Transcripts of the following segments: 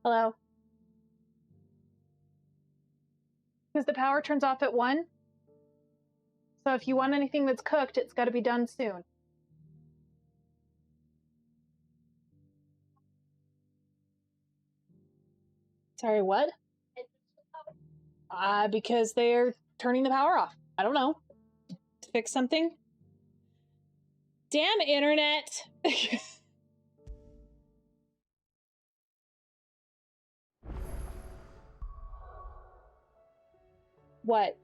Hello? Because the power turns off at 1. So if you want anything that's cooked, it's got to be done soon. Sorry, what? Because they're turning the power off. I don't know. To fix something? Damn internet! What?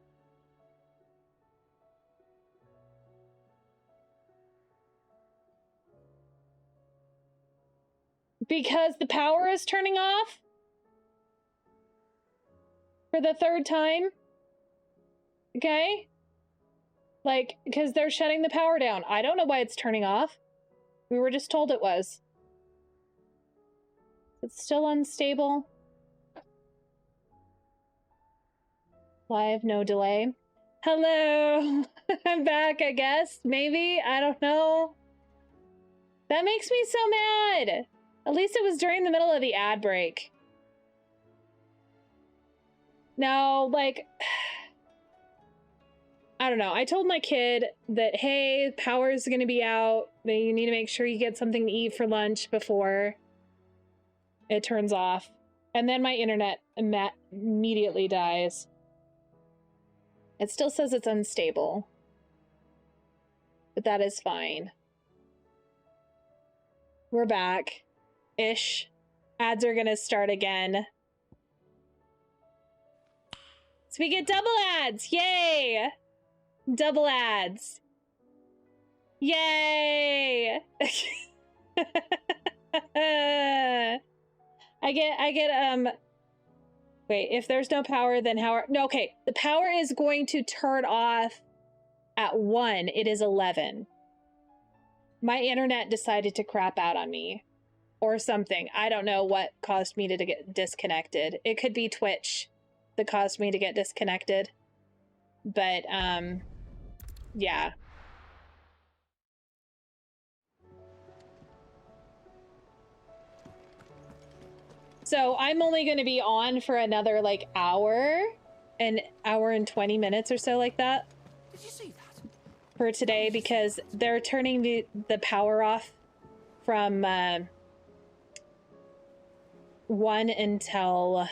Because the power is turning off? For the 3rd time? Okay? Like, because they're shutting the power down. I don't know why it's turning off. We were just told it was. It's still unstable. Live, no delay. Hello! I'm back, I guess. Maybe? I don't know. That makes me so mad! At least it was during the middle of the ad break. No, like... I don't know. I told my kid that, hey, power's gonna be out. That you need to make sure you get something to eat for lunch before it turns off. And then my internet immediately dies. It still says it's unstable. But that is fine. We're back. Ish. Ads are gonna start again. So we get double ads! Yay! Double ads. Yay! I get wait, if there's no power, then how are... No, okay. The power is going to turn off at 1. It is 11. My internet decided to crap out on me. Or something. I don't know what caused me to get disconnected. It could be Twitch that caused me to get disconnected. But, yeah. So I'm only going to be on for another, like, an hour and 20 minutes or so, like that. Did you see that? For today, because they're turning the power off from 1 until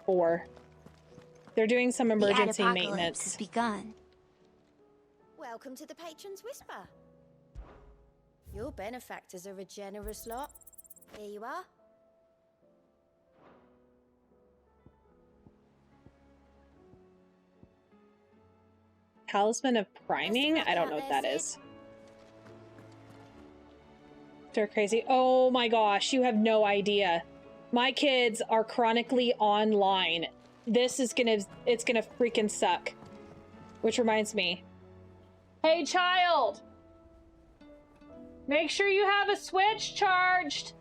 4. They're doing some emergency maintenance. Has begun. Welcome to the Patron's Whisper. Your benefactors are a generous lot. Here you are. Talisman of priming? I don't know what that is. They're crazy. Oh my gosh, you have no idea. My kids are chronically online. This is it's gonna freaking suck. Which reminds me. Hey child! Make sure you have a Switch charged!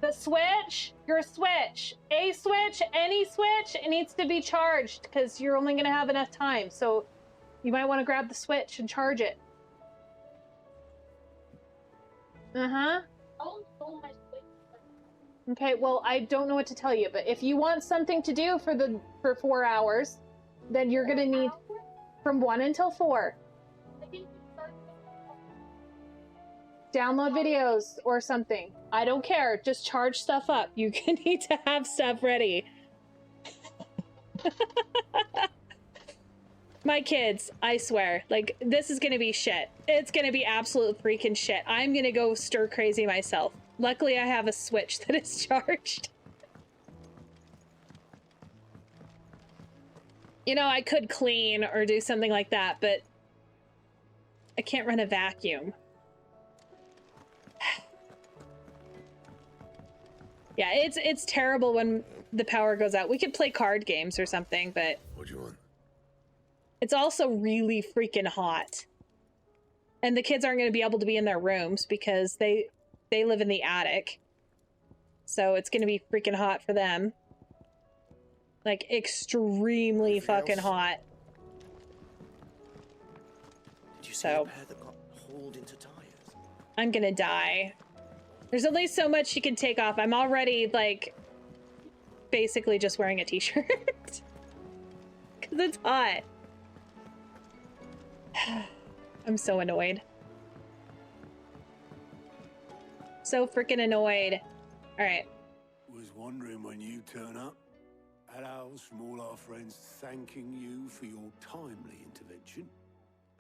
The Switch, your Switch, a Switch, any Switch, it needs to be charged because you're only gonna have enough time. So you might want to grab the Switch and charge it. Uh-huh. Okay, well, I don't know what to tell you, but if you want something to do for 4 hours, then you're gonna need from 1 until 4. Download videos or something. I don't care. Just charge stuff up. You need to have stuff ready. My kids, I swear, like, this is gonna be shit. It's gonna be absolute freaking shit. I'm gonna go stir crazy myself. Luckily, I have a Switch that is charged. You know, I could clean or do something like that, but I can't run a vacuum. Yeah, it's terrible when the power goes out. We could play card games or something, but... What do you want? It's also really freaking hot. And the kids aren't going to be able to be in their rooms because they live in the attic. So it's going to be freaking hot for them. Like, extremely fucking hot. Did you see a pair that got hauled into tires? I'm going to die. There's only so much you can take off. I'm already, like, basically just wearing a t-shirt. Because it's hot. I'm so annoyed. So freaking annoyed. Alright. Was wondering when you turn up. Had owls from all our friends thanking you for your timely intervention.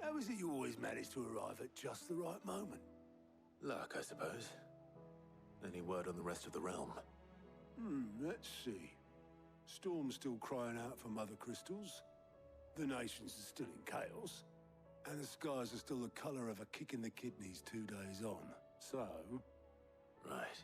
How is it you always manage to arrive at just the right moment? Luck, I suppose. Any word on the rest of the realm? Let's see. Storm's still crying out for mother crystals. The nations are still in chaos. And the skies are still the colour of a kick in the kidneys 2 days on. So... Right.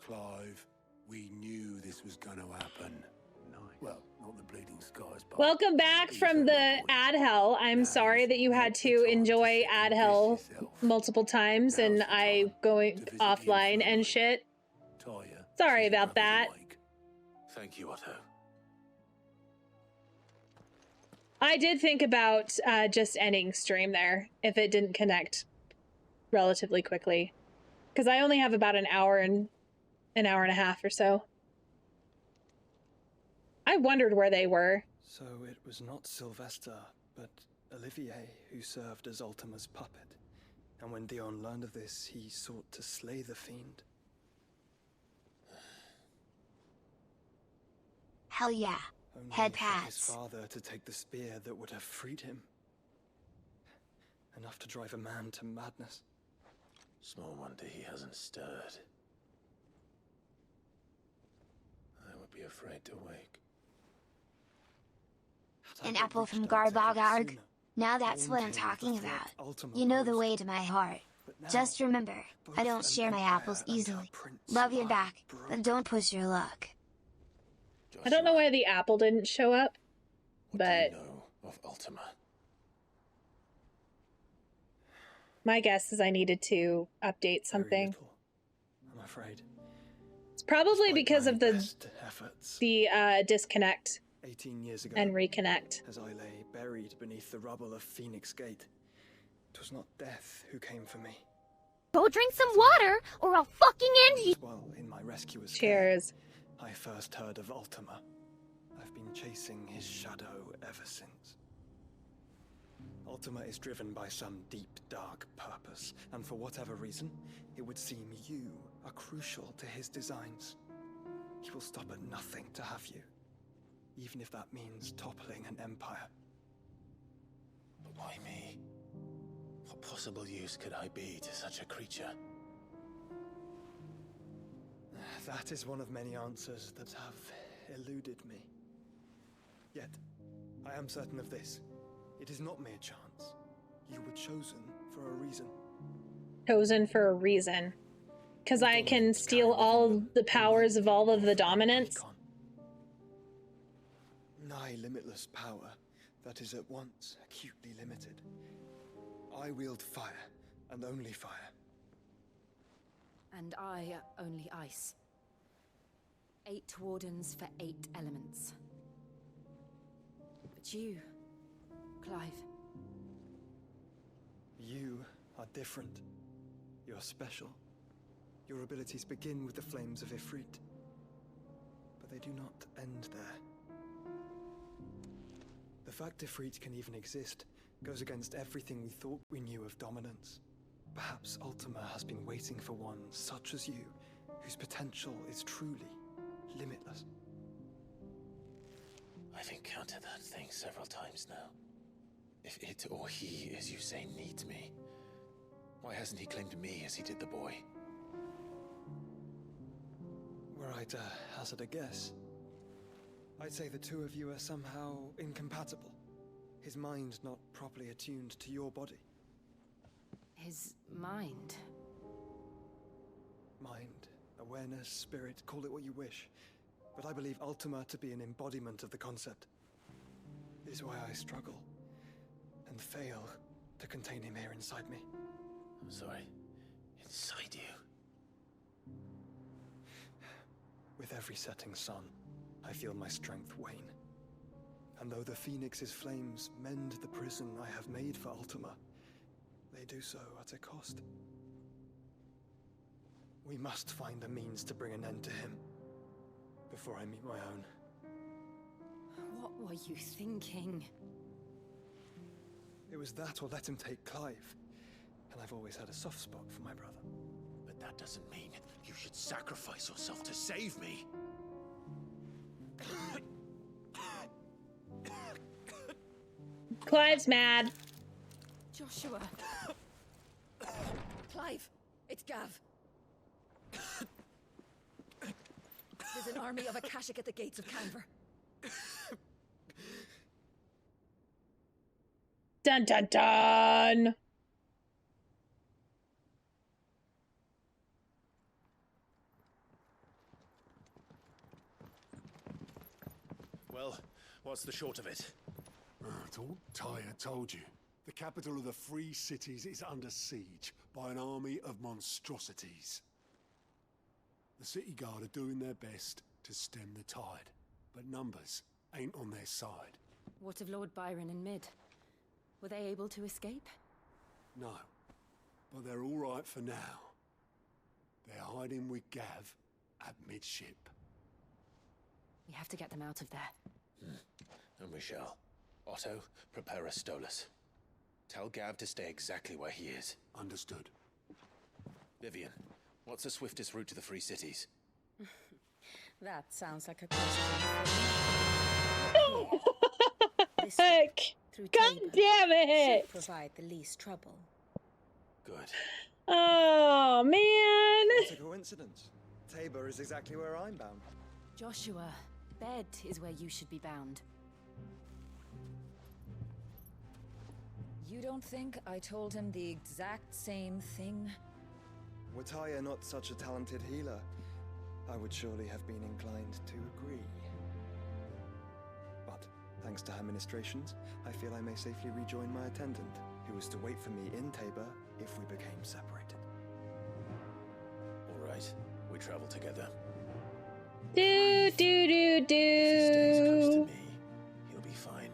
Clive, we knew this was going to happen. Nice. Well, not the bleeding skies, but... Welcome back from the ad hell. I'm sorry that you had to enjoy ad hell multiple times and I going offline and shit. Sorry about that. Thank you, Otto. I did think about just ending stream there if it didn't connect relatively quickly. Because I only have about an hour and a half or so. I wondered where they were. So it was not Sylvester, but Olivier who served as Ultima's puppet. And when Dion learned of this, he sought to slay the fiend. Hell yeah. Only Head for his pats. father to take the spear that would have freed him. Enough to drive a man to madness. Small wonder he hasn't stirred. I would be afraid to wake. An apple from Garbogarg. Now that's what I'm talking about. You know the way to my heart. Just remember, I don't share my apples easily. Love you back, but don't push your luck. I don't know why the apple didn't show up, What but do you know of Ultima? my guess is I needed to update something. Little, I'm afraid. It's probably Despite because my of best efforts, the disconnect 18 years ago, and reconnect. as I lay buried beneath the rubble of Phoenix Gate, it was not death who came for me. Go drink some water, or I'll fucking end you! Well, in my rescuer's care, Cheers. I first heard of Ultima. I've been chasing his shadow ever since. Ultima is driven by some deep, dark purpose, and for whatever reason, it would seem you are crucial to his designs. He will stop at nothing to have you, even if that means toppling an empire. But why me? What possible use could I be to such a creature? That is one of many answers that have eluded me. Yet, I am certain of this. It is not mere chance. You were chosen for a reason. Chosen for a reason. Because I can steal all the powers of all of the dominants. Nigh limitless power that is at once acutely limited. I wield fire, and only fire. And I only ice. 8 wardens for 8 elements. But you, Clive. You are different. You're special. Your abilities begin with the flames of Ifrit. But they do not end there. The fact Ifrit can even exist goes against everything we thought we knew of dominance. Perhaps Ultima has been waiting for one such as you, whose potential is truly limitless. I've encountered that thing several times now. If it or he, as you say, needs me, why hasn't he claimed me as he did the boy? Were I to hazard a guess, I'd say the two of you are somehow incompatible. His mind not properly attuned to your body. His mind. Mind, awareness, spirit, call it what you wish. But I believe Ultima to be an embodiment of the concept. It is why I struggle and fail to contain him here inside me. I'm sorry. Inside you? With every setting sun, I feel my strength wane. And though the Phoenix's flames mend the prison I have made for Ultima, they do so at a cost. We must find a means to bring an end to him before I meet my own. What were you thinking? It was that or let him take Clive. And I've always had a soft spot for my brother. But that doesn't mean you should sacrifice yourself to save me. Clive's mad. Joshua. Clive, it's Gav. There's an army of Akashic at the gates of Canver. Dun dun dun! Well, what's the short of it? Thought Tyre told you. The capital of the Free Cities is under siege by an army of monstrosities. The city guard are doing their best to stem the tide, but numbers ain't on their side. What of Lord Byron and Mid? Were they able to escape? No, but they're all right for now. They're hiding with Gav at midship. We have to get them out of there. And we shall. Otto, prepare a Stolas. Tell Gav to stay exactly where he is. Understood. Vivian, what's the swiftest route to the Free Cities? That sounds like a question. Heck! God damn it! Should provide the least trouble. Good. Oh, man! What a coincidence. Tabor is exactly where I'm bound. Joshua, bed is where you should be bound. You don't think I told him the exact same thing? Were Tyre not such a talented healer, I would surely have been inclined to agree. But, thanks to her ministrations, I feel I may safely rejoin my attendant, who was to wait for me in Tabor if we became separated. All right, we travel together. Do, do, do, do. If he stays close to me, he'll be fine.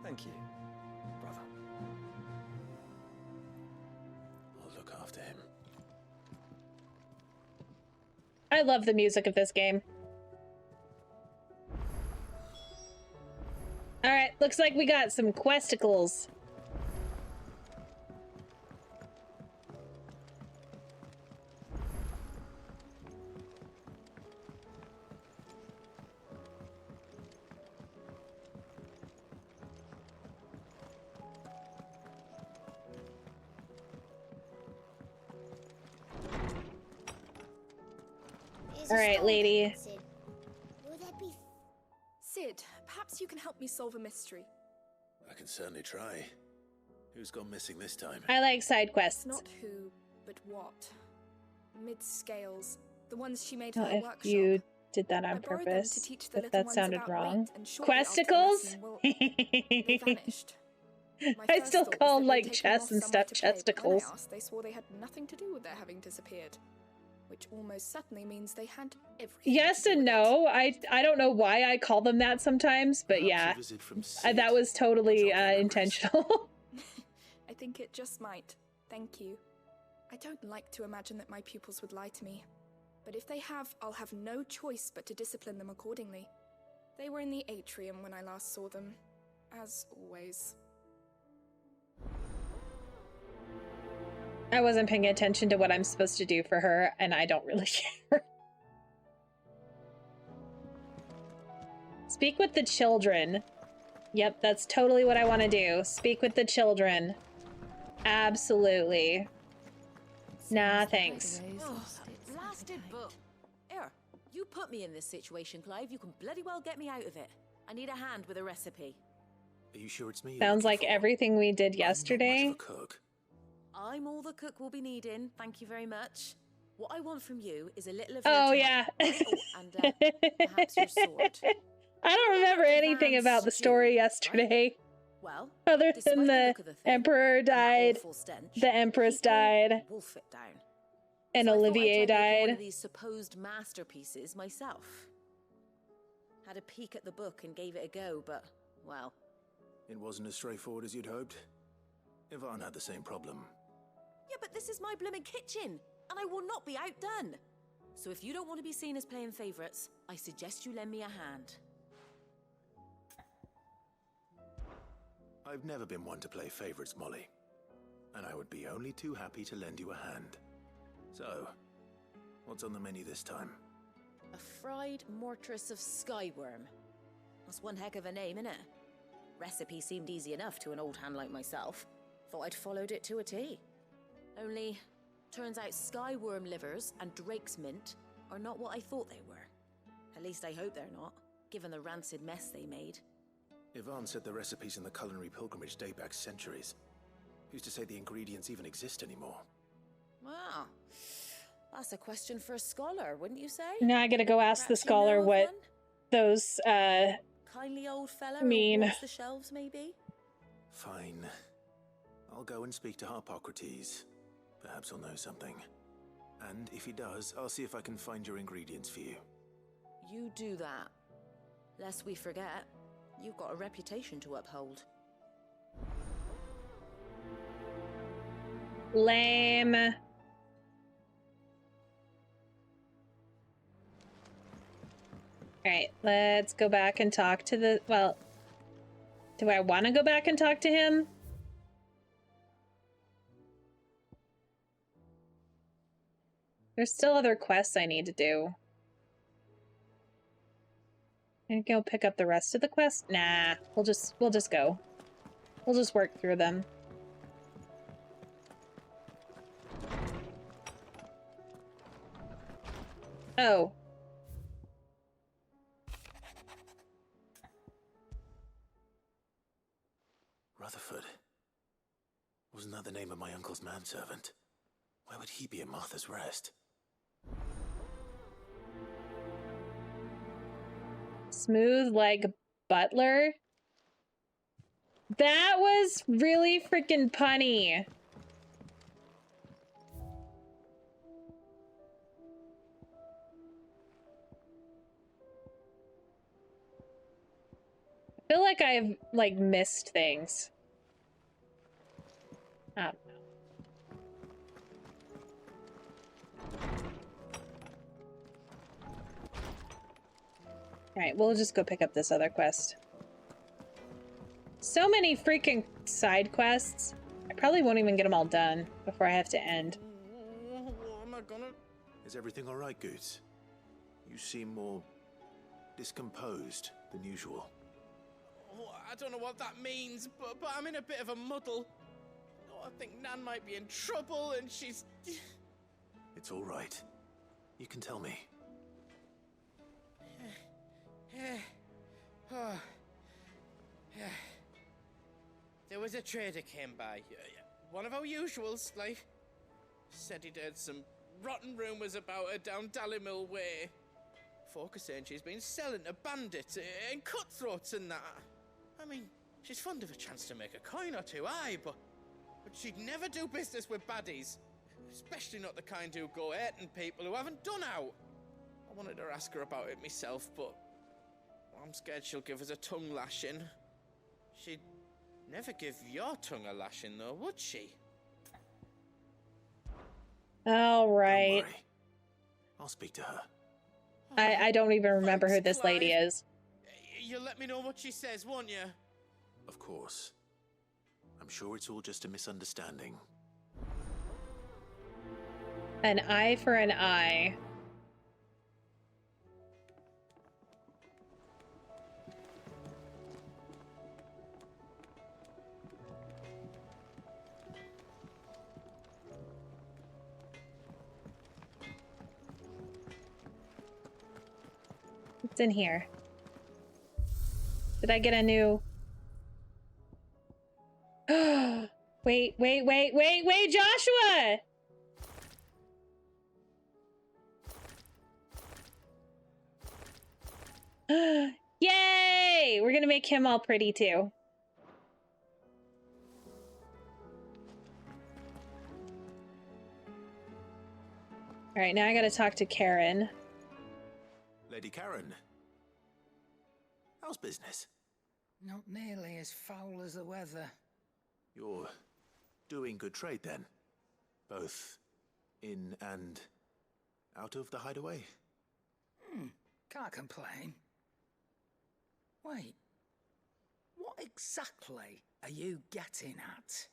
Thank you, brother. I'll look after him. I love the music of this game. Alright, looks like we got some questicles. All right, lady. Sid. Will there be... Sid, perhaps you can help me solve a mystery. I can certainly try. Who's gone missing this time? I like side quests. It's not who, but what. Mid-scales, the ones she made for her If workshop. you did that on I borrowed them purpose, to teach the but little that ones sounded about wrong. weight, and shortly after the Questicles? lesson, well, they vanished. My I first still thought was call that them they'd like taken chess off and somewhere stuff to play, but when I chesticles. asked, they swore they had nothing to do with their having disappeared. Which almost certainly means they had everything. Yes to do and with it. no. I don't know why I call them that sometimes, but Perhaps yeah, a visit from Sid. that was totally Jog memories. intentional. I think it just might. Thank you. I don't like to imagine that my pupils would lie to me. But if they have, I'll have no choice but to discipline them accordingly. They were in the atrium when I last saw them. As always. I wasn't paying attention to what I'm supposed to do for her, and I don't really care. Speak with the children. Yep, that's totally what I want to do. Speak with the children. Absolutely. Nah, thanks. Oh, blasted book. Here, you put me in this situation, Clive. You can bloody well get me out of it. I need a hand with a recipe. Are you sure it's me? Sounds like everything we did yesterday. I'm not much of a cook. I'm all the cook will be needing. Thank you very much. What I want from you is a little of Oh, your yeah. time. Oh, and perhaps your sword. I don't remember anything about the story yesterday. Well, Other despite than the look of the thing, Emperor and that died, awful stench, the Empress people died, wolf it down. and So I thought I'd Olivier try making one died. of these supposed masterpieces myself. Had a peek at the book and gave it a go, but, well, It wasn't as straightforward as you'd hoped. Yvonne had the same problem. yeah, but this is my blooming kitchen. and I will not be outdone. So if you don't want to be seen as playing favourites, I suggest you lend me a hand. I've never been one to play favourites, Molly. And I would be only too happy to lend you a hand. So, what's on the menu this time? A fried mortress of skyworm. That's one heck of a name, innit? Recipe seemed easy enough to an old hand like myself. Thought I'd followed it to a T. Only, turns out skyworm livers and drake's mint are not what I thought they were. At least I hope they're not, given the rancid mess they made. Yvonne said the recipes in the culinary pilgrimage date back centuries. Who's to say the ingredients even exist anymore? Well, that's a question for a scholar, wouldn't you say? Now I gotta go ask the scholar what those, kindly old fella mean. who walks the shelves, maybe? Fine. I'll go and speak to Harpocrates. Perhaps he'll know something. And if he does, I'll see if I can find your ingredients for you. You do that. Lest we forget, you've got a reputation to uphold. Lame. Alright, let's go back and talk to the... Well, do I want to go back and talk to him? There's still other quests I need to do. And go pick up the rest of the quest? Nah, we'll just go. We'll just work through them. Oh. Rutherford. Wasn't that the name of my uncle's manservant? Why would he be at Martha's Rest? Smooth like butler? That was really freaking punny. I feel like I've, like, missed things. I don't know. Alright, we'll just go pick up this other quest. So many freaking side quests. I probably won't even get them all done before I have to end. What am I gonna... Is everything all right, Goots? You seem more discomposed than usual. Oh, I don't know what that means, but I'm in a bit of a muddle. Oh, I think Nan might be in trouble and she's... It's all right. You can tell me. There was a trader came by. One of our usuals, like. Said he'd heard some rotten rumours about her down Dallymill Way. Folk are saying she's been selling to bandits and cutthroats and that. I mean, she's fond of a chance to make a coin or two, aye, but she'd never do business with baddies. Especially not the kind who go hurting people who haven't done out. I wanted to ask her about it myself, but I'm scared she'll give us a tongue lashing. She'd never give your tongue a lashing, though, would she? All right. Don't worry. I'll speak to her. I don't even remember who this lady is. You'll let me know what she says, won't you? Of course. I'm sure it's all just a misunderstanding. An eye for an eye. What's in here? Did I get a new... wait, Joshua! Yay! We're gonna make him all pretty too. Alright, now I gotta talk to Karen. Lady Karen. How's business? Not nearly as foul as the weather. You're doing good trade then? Both In and out of the hideaway? Can't complain. Wait. What exactly are you getting at?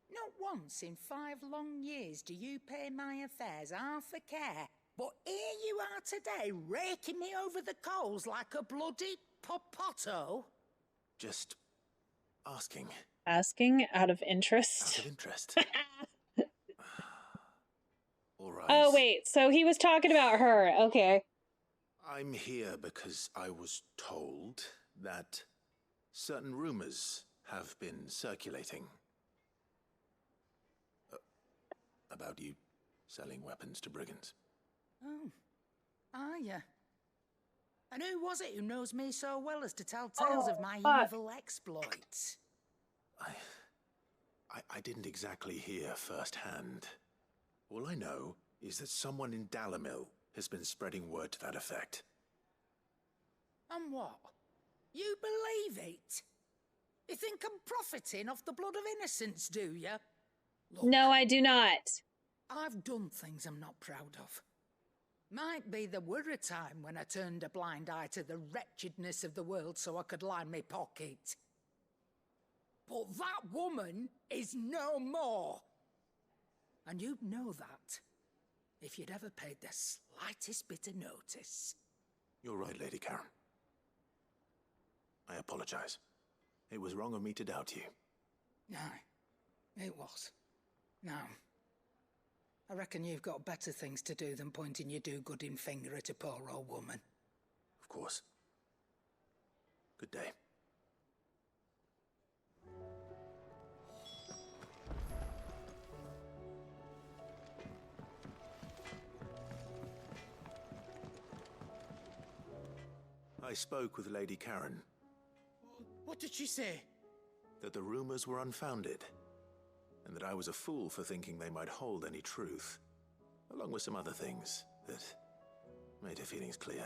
Not once in 5 long years do you pay my affairs half a care, but here you are today, raking me over the coals like a bloody popoto? Just asking. Asking out of interest. Out of interest. All right. Oh, wait. So he was talking about her. Okay. I'm here because I was told that certain rumors have been circulating. About you selling weapons to brigands. Oh. Are ya? And who was it who knows me so well as to tell tales of my evil exploits? I didn't exactly hear firsthand. All I know is that someone in Dalimil has been spreading word to that effect. And what? You believe it? You think I'm profiting off the blood of innocence, do you? Look, no, I do not. I've done things I'm not proud of. Might be there were a time when I turned a blind eye to the wretchedness of the world so I could line my pocket. But that woman is no more. And you'd know that if you'd ever paid the slightest bit of notice. You're right, Lady Karen. I apologize. It was wrong of me to doubt you. Aye, it was. Now, I reckon you've got better things to do than pointing your do-gooding finger at a poor old woman. Of course. Good day. I spoke with Lady Karen. What did she say? That the rumors were unfounded, and that I was a fool for thinking they might hold any truth, along with some other things that made her feelings clear.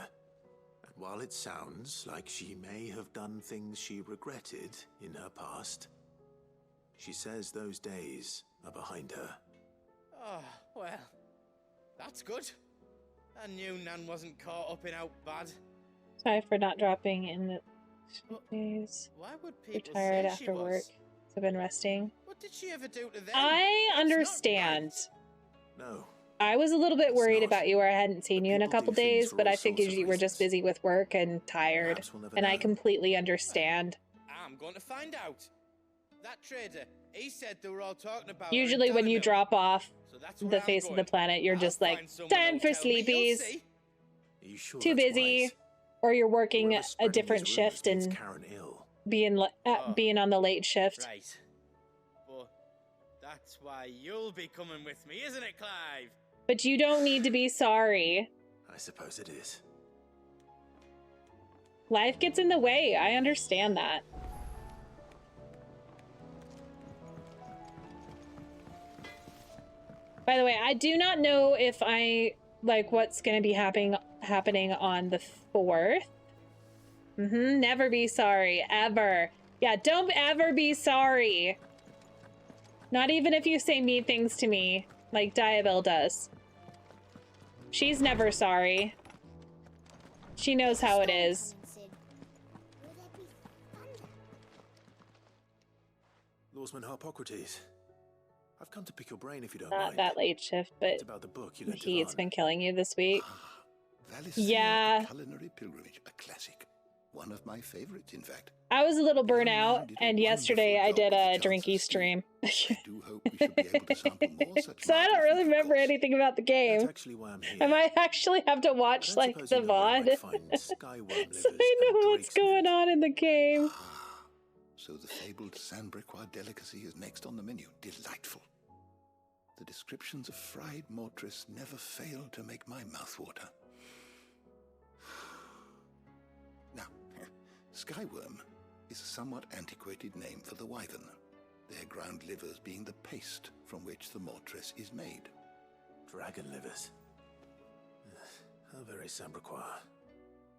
And while it sounds like she may have done things she regretted in her past, she says those days are behind her. Oh, well, that's good. I knew Nan wasn't caught up in out bad. Sorry for not dropping in the days. Why would people Retired say after she work. was? So I've been resting. What did she ever do to them? I understand. No. I was a little bit worried about you where I hadn't seen you in a couple days, but I figured you were just busy with work and tired. And I completely understand. I'm going to find out. That trader, he said they were all talking about her Usually in when you Dalimil. drop off So that's the where face I'm of the going. planet, you're just like, Find someone time who'll for tell me, you'll sleepies. see. Are you sure Too that's busy. wise? Or you're working Whoever's a spreading different these rumors shift needs and Karen ill. being on the late shift. Right. But that's why you'll be coming with me, isn't it, Clive? But you don't need to be sorry. I suppose it is. Life gets in the way. I understand that. By the way, I do not know if I like what's going to be happening on the 4th. Never be sorry, ever. Yeah, don't ever be sorry. Not even if you say mean things to me, like Diabil does. She's never sorry. She knows how it is. Lawsman Harpocrates. I've come to pick your brain if you don't Not mind. that late shift, but It's about the book you lent to heat's Varn. been killing you this week. Valisthea, Yeah. A Culinary Pilgrimage, a classic. One of my favorites, in fact. I was a little burnt out, and yesterday I did a drinky stream. I do hope we should be able to sample more such So I don't really remember anything about the game. That's actually why I'm here. I might actually have to watch like the VOD so I know what's going on in the game. So the fabled Sandbrequois delicacy is next on the menu. Delightful. The descriptions of fried mortress never fail to make my mouth water. Now, skyworm is a somewhat antiquated name for the wyvern, their ground livers being the paste from which the mortress is made. Dragon livers. How very Sandbrequois.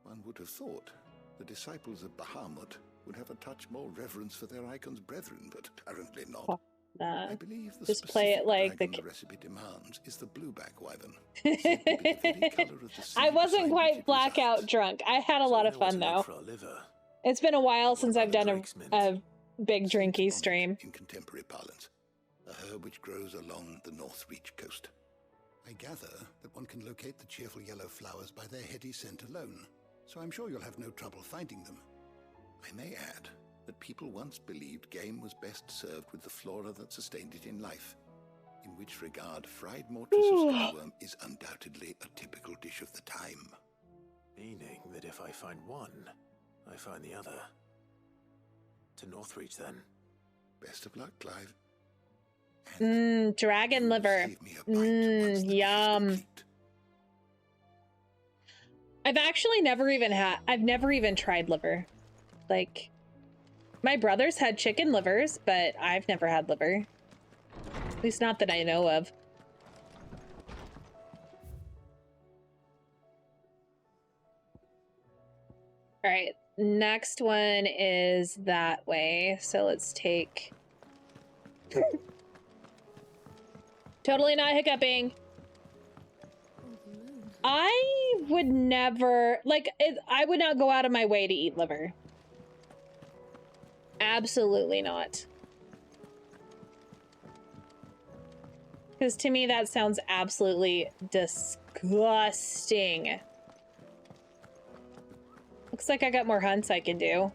One would have thought the disciples of Bahamut would have a touch more reverence for their icon's brethren, but apparently not. I believe the just play it like the recipe demands is the blueback wyvern. Said to be the very colour of the sea I wasn't beside quite which it blackout resides. drunk. I had a lot of fun though. It's been a while since I've done a big drinky stream. In contemporary parlance, a herb which grows along the North Reach coast. I gather that one can locate the cheerful yellow flowers by their heady scent alone, so I'm sure you'll have no trouble finding them. I may add that people once believed game was best served with the flora that sustained it in life, in which regard fried mortress of skyworm is undoubtedly a typical dish of the time. Meaning that if I find one, I find the other. To Northreach, then. Best of luck, Clive. Dragon liver. Yum. I've actually never even tried liver. Like, my brothers had chicken livers, but I've never had liver. At least not that I know of. All right, next one is that way. So let's take... Totally not hiccuping. I would never, like, I would not go out of my way to eat liver. Absolutely not. Because to me, that sounds absolutely disgusting. Looks like I got more hunts I can do.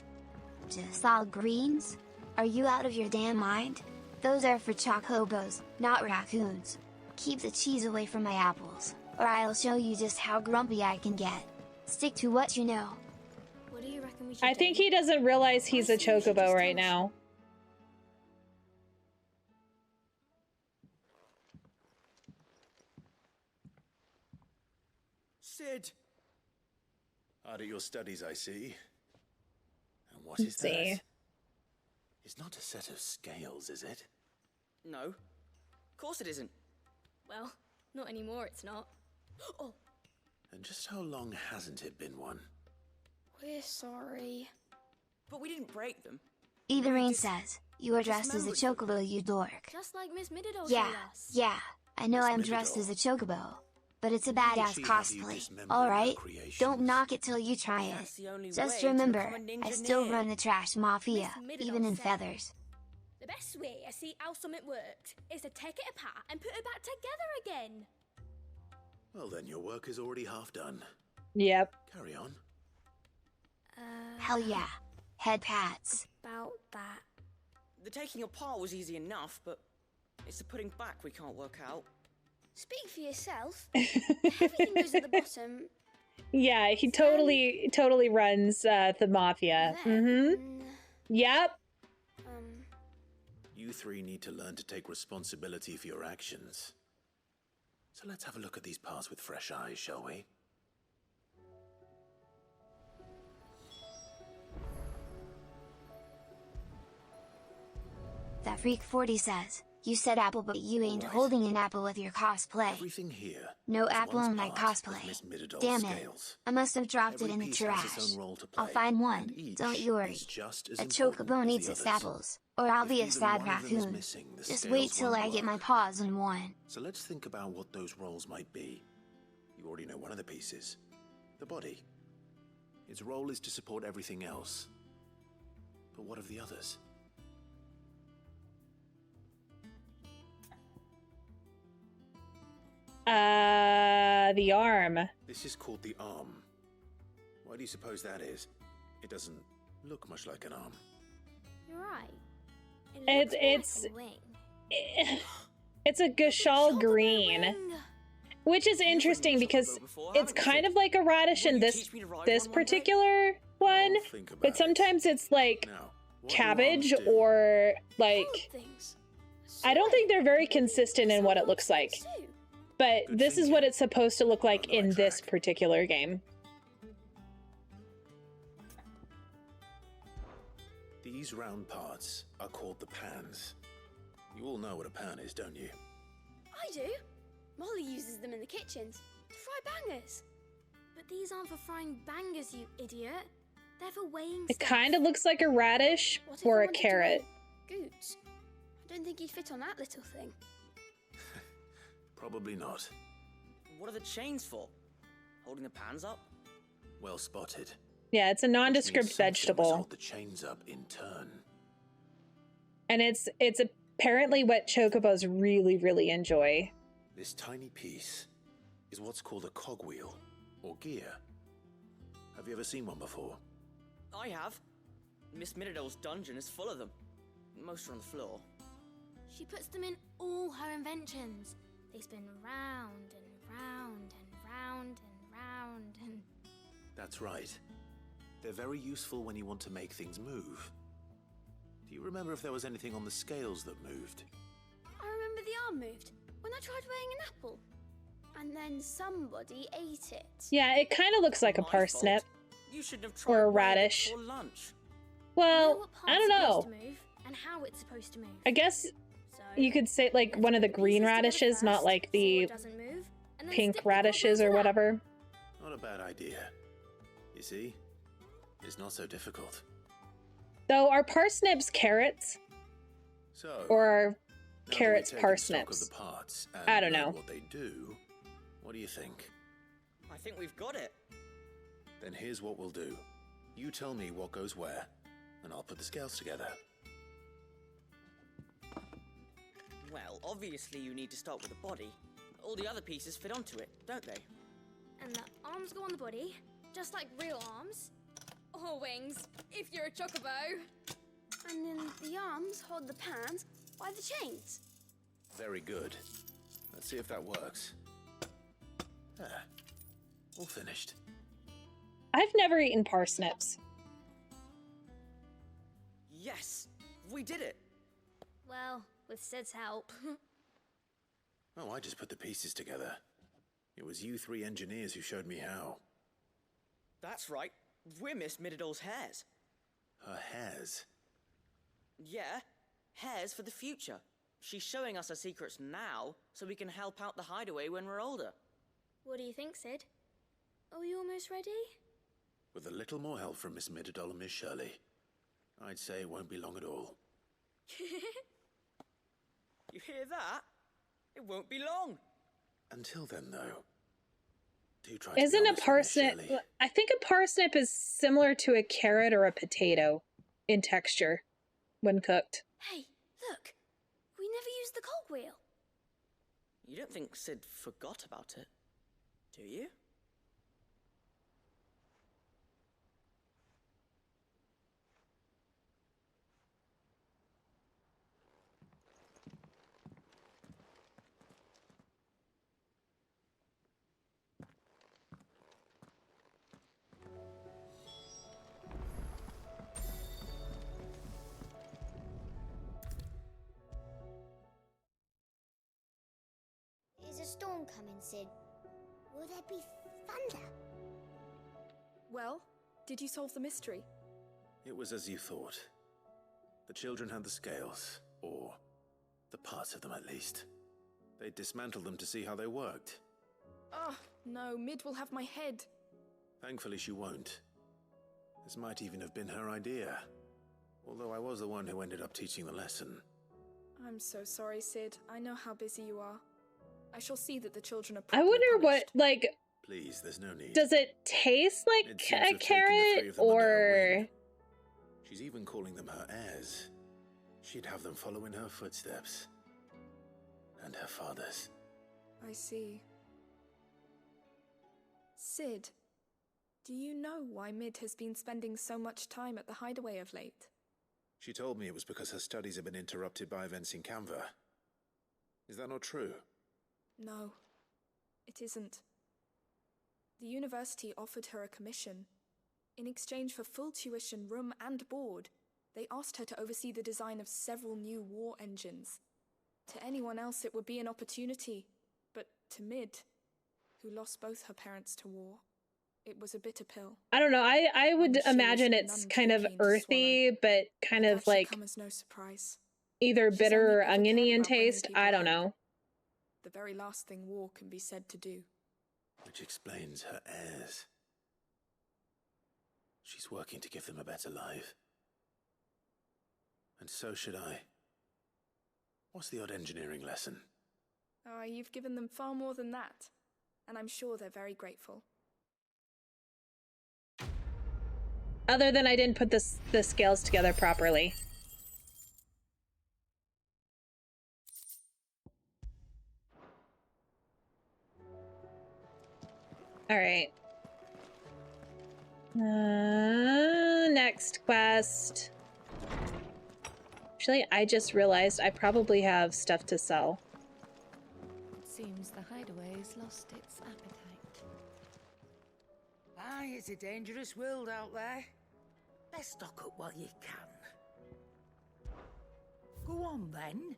Just all greens? Are you out of your damn mind? Those are for chocobos, not raccoons. Keep the cheese away from my apples, or I'll show you just how grumpy I can get. Stick to what you know. What do you reckon we should I think he doesn't realize he's a chocobo right now. Sid! Hard at your studies, I see. And what is Let's see. that? It's not a set of scales, is it? No. Of course it isn't. Well, not anymore, it's not. Oh! And just how long hasn't it been one? We're sorry. But we didn't break them. Everine says, you are dressed as a chocobo, you dork. Just like Miss Middledore Yeah, told us. yeah, I know I'm dressed as a chocobo. But it's a badass cosplay, alright? Don't knock it till you try it. Just remember, I still run the trash mafia, even in feathers. The best way to see how something worked is to take it apart and put it back together again. Well then, your work is already half done. Yep. Carry on. Hell yeah. Head pats. About that. The taking apart was easy enough, but it's the putting back we can't work out. Speak for yourself. Everything goes at the bottom. Yeah, he totally runs the mafia. Yep. You three need to learn to take responsibility for your actions. So let's have a look at these parts with fresh eyes, shall we? That freak 40 says, you said apple but you ain't holding an apple with your cosplay. Everything here. No apple in my cosplay. Damn it. I must have dropped it in the trash. I'll find one, don't you worry. A chocobo needs its apples, or I'll be a sad raccoon. Just wait till I get my paws on one. So let's think about what those roles might be. You already know one of the pieces. The body. Its role is to support everything else. But what of the others? The arm. This is called the arm. Why do you suppose that is? It doesn't look much like an arm. You're right. It's a Gashal green, which is interesting because it's kind of like a radish in this particular one, but sometimes it's like cabbage or like, I don't think they're very consistent in what it looks like. But this is what it's supposed to look like in this particular game. These round parts are called the pans. You all know what a pan is, don't you? I do. Molly uses them in the kitchens to fry bangers. But these aren't for frying bangers, you idiot. They're for weighing It stuff. kind of looks like a radish or a carrot. Goots. I don't think he'd fit on that little thing. Probably not. What are the chains for? Holding the pans up? Well spotted. Yeah, it's a nondescript Something must vegetable. hold the chains up in turn. And it's apparently what chocobos really, really enjoy. This tiny piece is what's called a cogwheel, or gear. Have you ever seen one before? I have. Miss Miradol's dungeon is full of them. Most are on the floor. She puts them in all her inventions. They spin round and round and round and round and... That's right. They're very useful when you want to make things move. Do you remember if there was anything on the scales that moved? I remember the arm moved when I tried weighing an apple. And then somebody ate it. Yeah, it kind of looks like a parsnip. You shouldn't have tried or a weighing it radish. before lunch. Well, I don't know. To move and how it's supposed to move. I guess you could say like one of the green radishes, not like the pink radishes or whatever. Not a bad idea. You see? It's not so difficult. Though, are parsnips carrots? So, or are now that carrots we've taken parsnips? stock of the parts and I don't learned know. what they do, what do you think? I think we've got it. Then here's what we'll do. You tell me what goes where, and I'll put the scales together. Well, obviously you need to start with the body. All the other pieces fit onto it, don't they? And the arms go on the body, just like real arms. Or wings, if you're a chocobo. And then the arms hold the pans by the chains. Very good. Let's see if that works. Ah, all finished. I've never eaten parsnips. Yes, we did it. Well, with Sid's help. Oh, I just put the pieces together. It was you three engineers who showed me how. That's right. We're Miss Miradol's hairs. Her hairs? Yeah, hairs for the future. She's showing us her secrets now, so we can help out the hideaway when we're older. What do you think, Sid? Are we almost ready? With a little more help from Miss Miradol and Miss Shirley, I'd say it won't be long at all. You hear that? It won't be long. Until then, though, do try Isn't to a parsnip... I think a parsnip is similar to a carrot or a potato in texture when cooked. Hey, look. We never used the cogwheel. You don't think Sid forgot about it, do you? Is a storm coming, Sid? Will there be thunder? Well, did you solve the mystery? It was as you thought. The children had the scales, or the parts of them at least. They dismantled them to see how they worked. Oh, no, Mid will have my head. Thankfully she won't. This might even have been her idea. Although I was the one who ended up teaching the lesson. I'm so sorry, Sid. I know how busy you are. I shall see that the children are I properly wonder punished. what, like... Please, there's no need. Does it taste like Mid seems to a have taken the carrot, three of them under her or... wing. She's even calling them her heirs. She'd have them follow in her footsteps. And her father's. I see. Sid, do you know why Mid has been spending so much time at the hideaway of late? She told me it was because her studies have been interrupted by events in Canva. Is that not true? No, it isn't. The university offered her a commission. In exchange for full tuition, room and board, they asked her to oversee the design of several new war engines. To anyone else it would be an opportunity, but to Mid, who lost both her parents to war, it was a bitter pill. I don't know, I would One she imagine wished it's none kind too of keen to earthy, but kind That of should like come as no surprise. either She's bitter only or ever oniony cared in about bringing taste. people I don't hope. know. The very last thing war can be said to do. Which explains her heirs. She's working to give them a better life. And so should I. What's the odd engineering lesson? Oh, you've given them far more than that. And I'm sure they're very grateful. Other than I didn't put the scales together properly. All right. Next quest. Actually, I just realized I probably have stuff to sell. Seems the hideaway's lost its appetite. Aye, it's a dangerous world out there. Let's stock up while you can. Go on then.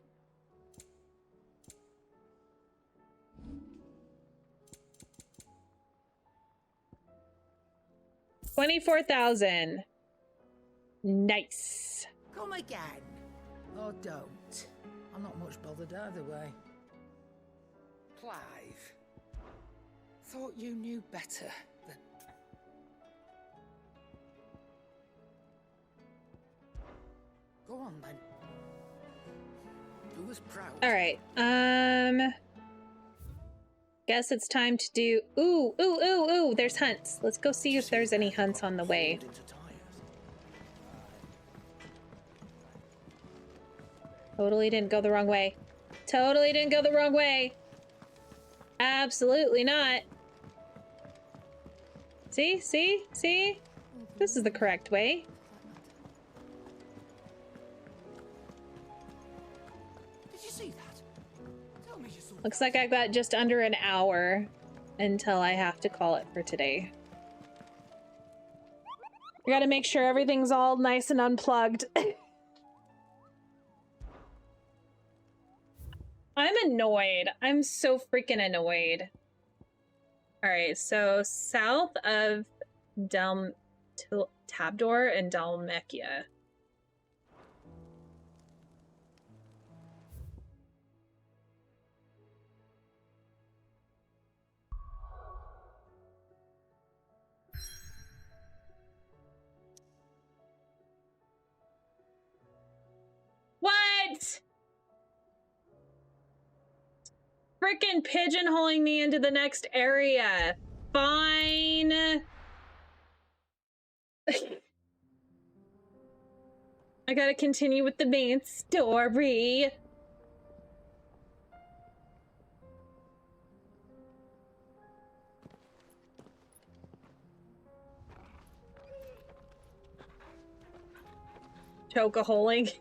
$24,000. Nice. Come again. Or don't. I'm not much bothered either way. Clive. Thought you knew better than... Go on then. Do us proud. All right. Guess it's time to do... Ooh, there's hunts. Let's go see if there's any hunts on the way. Totally didn't go the wrong way. Totally didn't go the wrong way. Absolutely not. See? This is the correct way. Did you see that? Tell me you saw. Looks like I've got just under an hour until I have to call it for today. I gotta make sure everything's all nice and unplugged. I'm annoyed. I'm so freaking annoyed. All right, so south of Tabdor and Dalmekia. What? Frickin' pigeonholing me into the next area. Fine. I gotta continue with the main story. Chokeholing.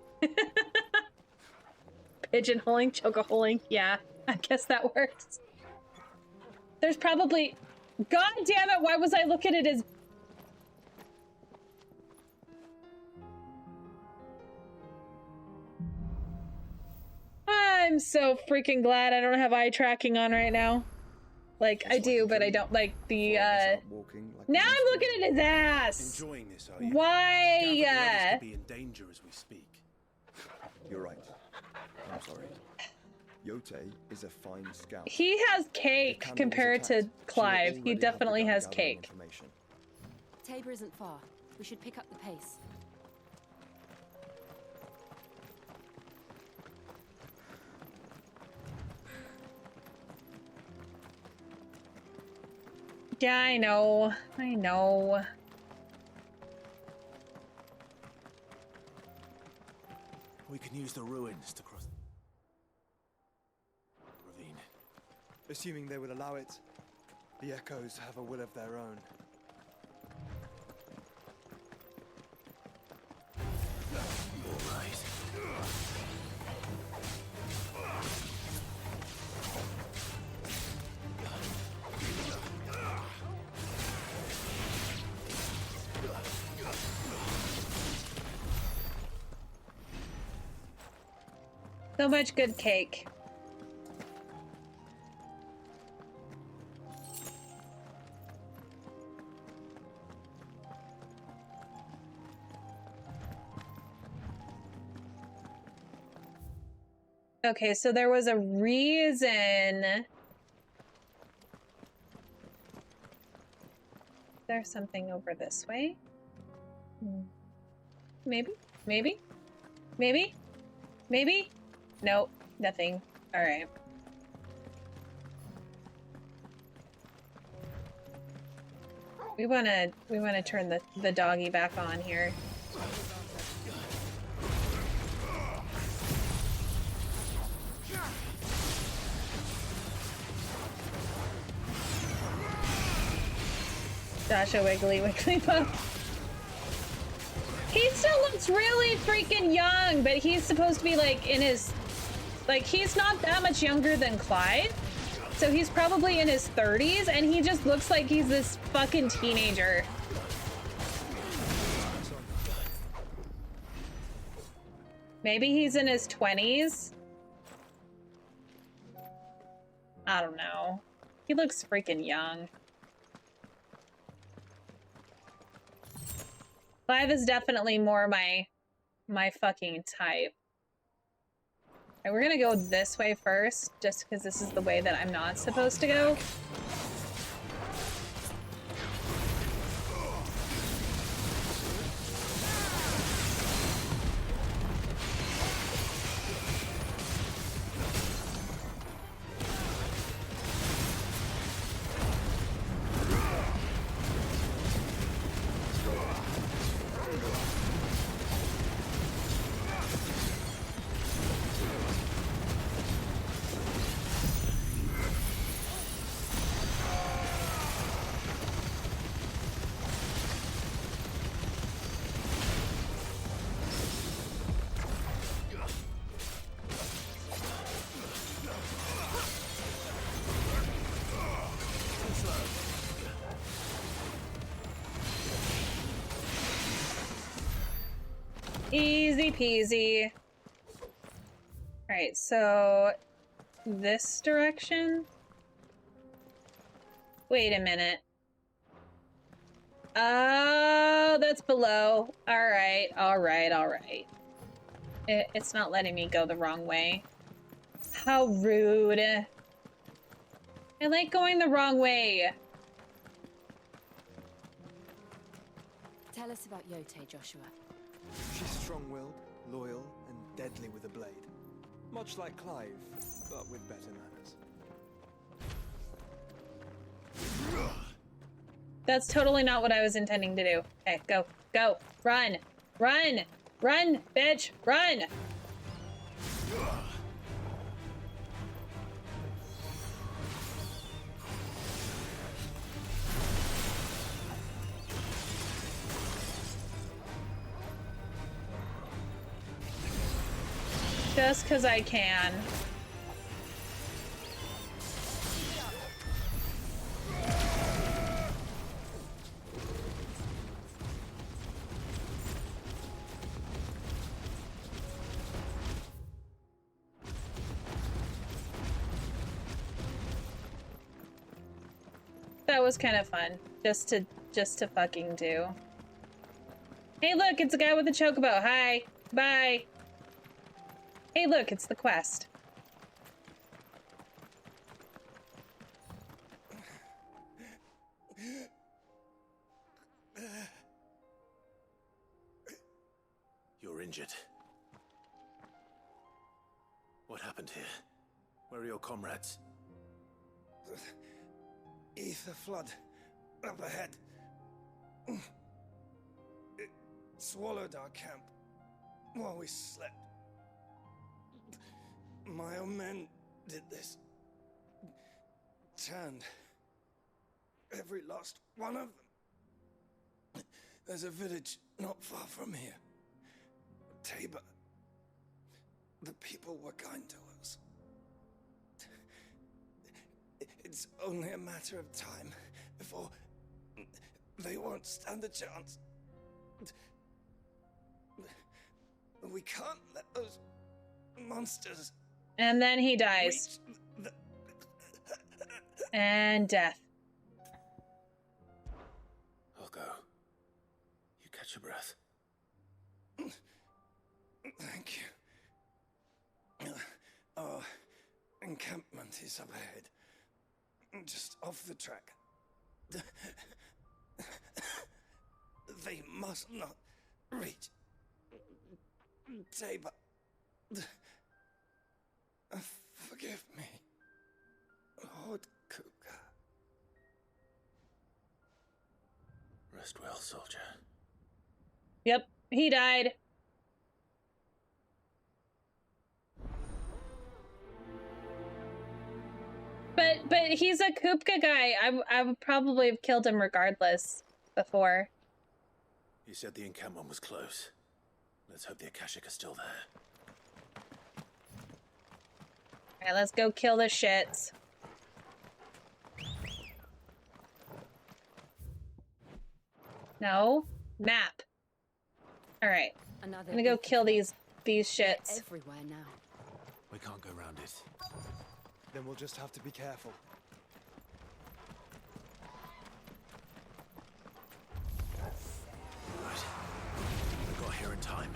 Pigeonholing, chokeholing. Yeah, I guess that works. There's probably... God damn it, why was I looking at his... I'm so freaking glad I don't have eye tracking on right now. Like, I do, but I don't like the, Now I'm looking at his ass! Enjoying this, are you? Why? Gather the others could be in danger as we speak. You're right. I'm sorry. Yote is a fine scout. He has cake compared to Clive. He definitely has cake. Tabor isn't far. We should pick up the pace. Yeah, I know. I know. We can use the ruins to cross the ravine. Assuming they would allow it, the Echoes have a will of their own. All right. So much good cake. Okay, so there was a reason. There's something over this way. Maybe? Maybe? Maybe? Maybe? Nope. Nothing. Alright. We wanna turn the doggy back on here. Joshua Wiggly Wiggly Pup. He still looks really freaking young, but he's supposed to be like in his, like he's not that much younger than Clyde. So he's probably in his 30s and he just looks like he's this fucking teenager. Maybe he's in his 20s. I don't know. He looks freaking young. Clive is definitely more my fucking type. And we're gonna go this way first, just because this is the way that I'm not supposed to go. Easy peasy. Alright, so this direction? Wait a minute. Oh, that's below. Alright, alright, alright. It's not letting me go the wrong way. How rude. I like going the wrong way. Tell us about Yote, Joshua. She's strong-willed, loyal, and deadly with a blade. Much like Clive, but with better manners. That's totally not what I was intending to do. Okay, go, go, run, run, run, bitch, run! Just because I can. That was kind of fun, just to fucking do. Hey look, it's a guy with a chocobo. Hi, bye. Hey look, it's the quest. You're injured. What happened here? Where are your comrades? Ether flood up ahead. It swallowed our camp while we slept. My own men did this. Turned every last one of them. There's a village not far from here. Tabor. The people were kind to us. It's only a matter of time before they won't stand a chance. We can't let those monsters. And then he dies. And death. I'll go. You catch your breath. Thank you. Our encampment is up ahead. Just off the track. They must not reach Tabor. Forgive me, Lord Kupka. Rest well, soldier. Yep, he died. But he's a Kupka guy. I would probably have killed him regardless before. You said the encampment was close. Let's hope the Akashic are still there. Alright, let's go kill the shits. No? Map. Alright. I'm gonna go kill these shits. Everywhere now. We can't go round it. Then we'll just have to be careful. Right. We got here in time.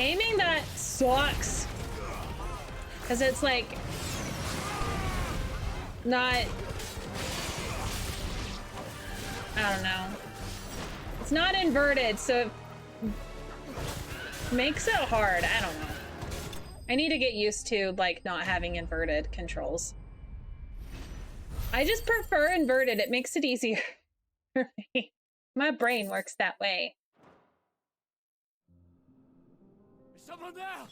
Aiming that sucks. Because it's like not, I don't know. It's not inverted, so it makes it hard. I don't know. I need to get used to like not having inverted controls. I just prefer inverted. It makes it easier for me. My brain works that way. Someone there!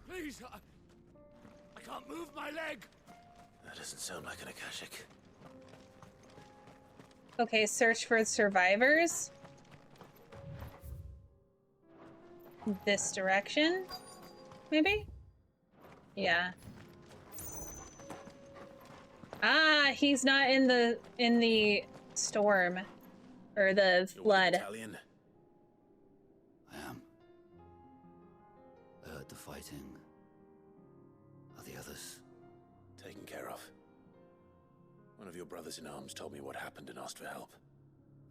Please, I can't move my leg! That doesn't sound like an Akashic. Okay, search for survivors. This direction? Maybe? Yeah. Ah, he's not in the storm. Or the flood. Italian. I am. I heard the fighting. Are the others? Taken care of. One of your brothers in arms told me what happened and asked for help.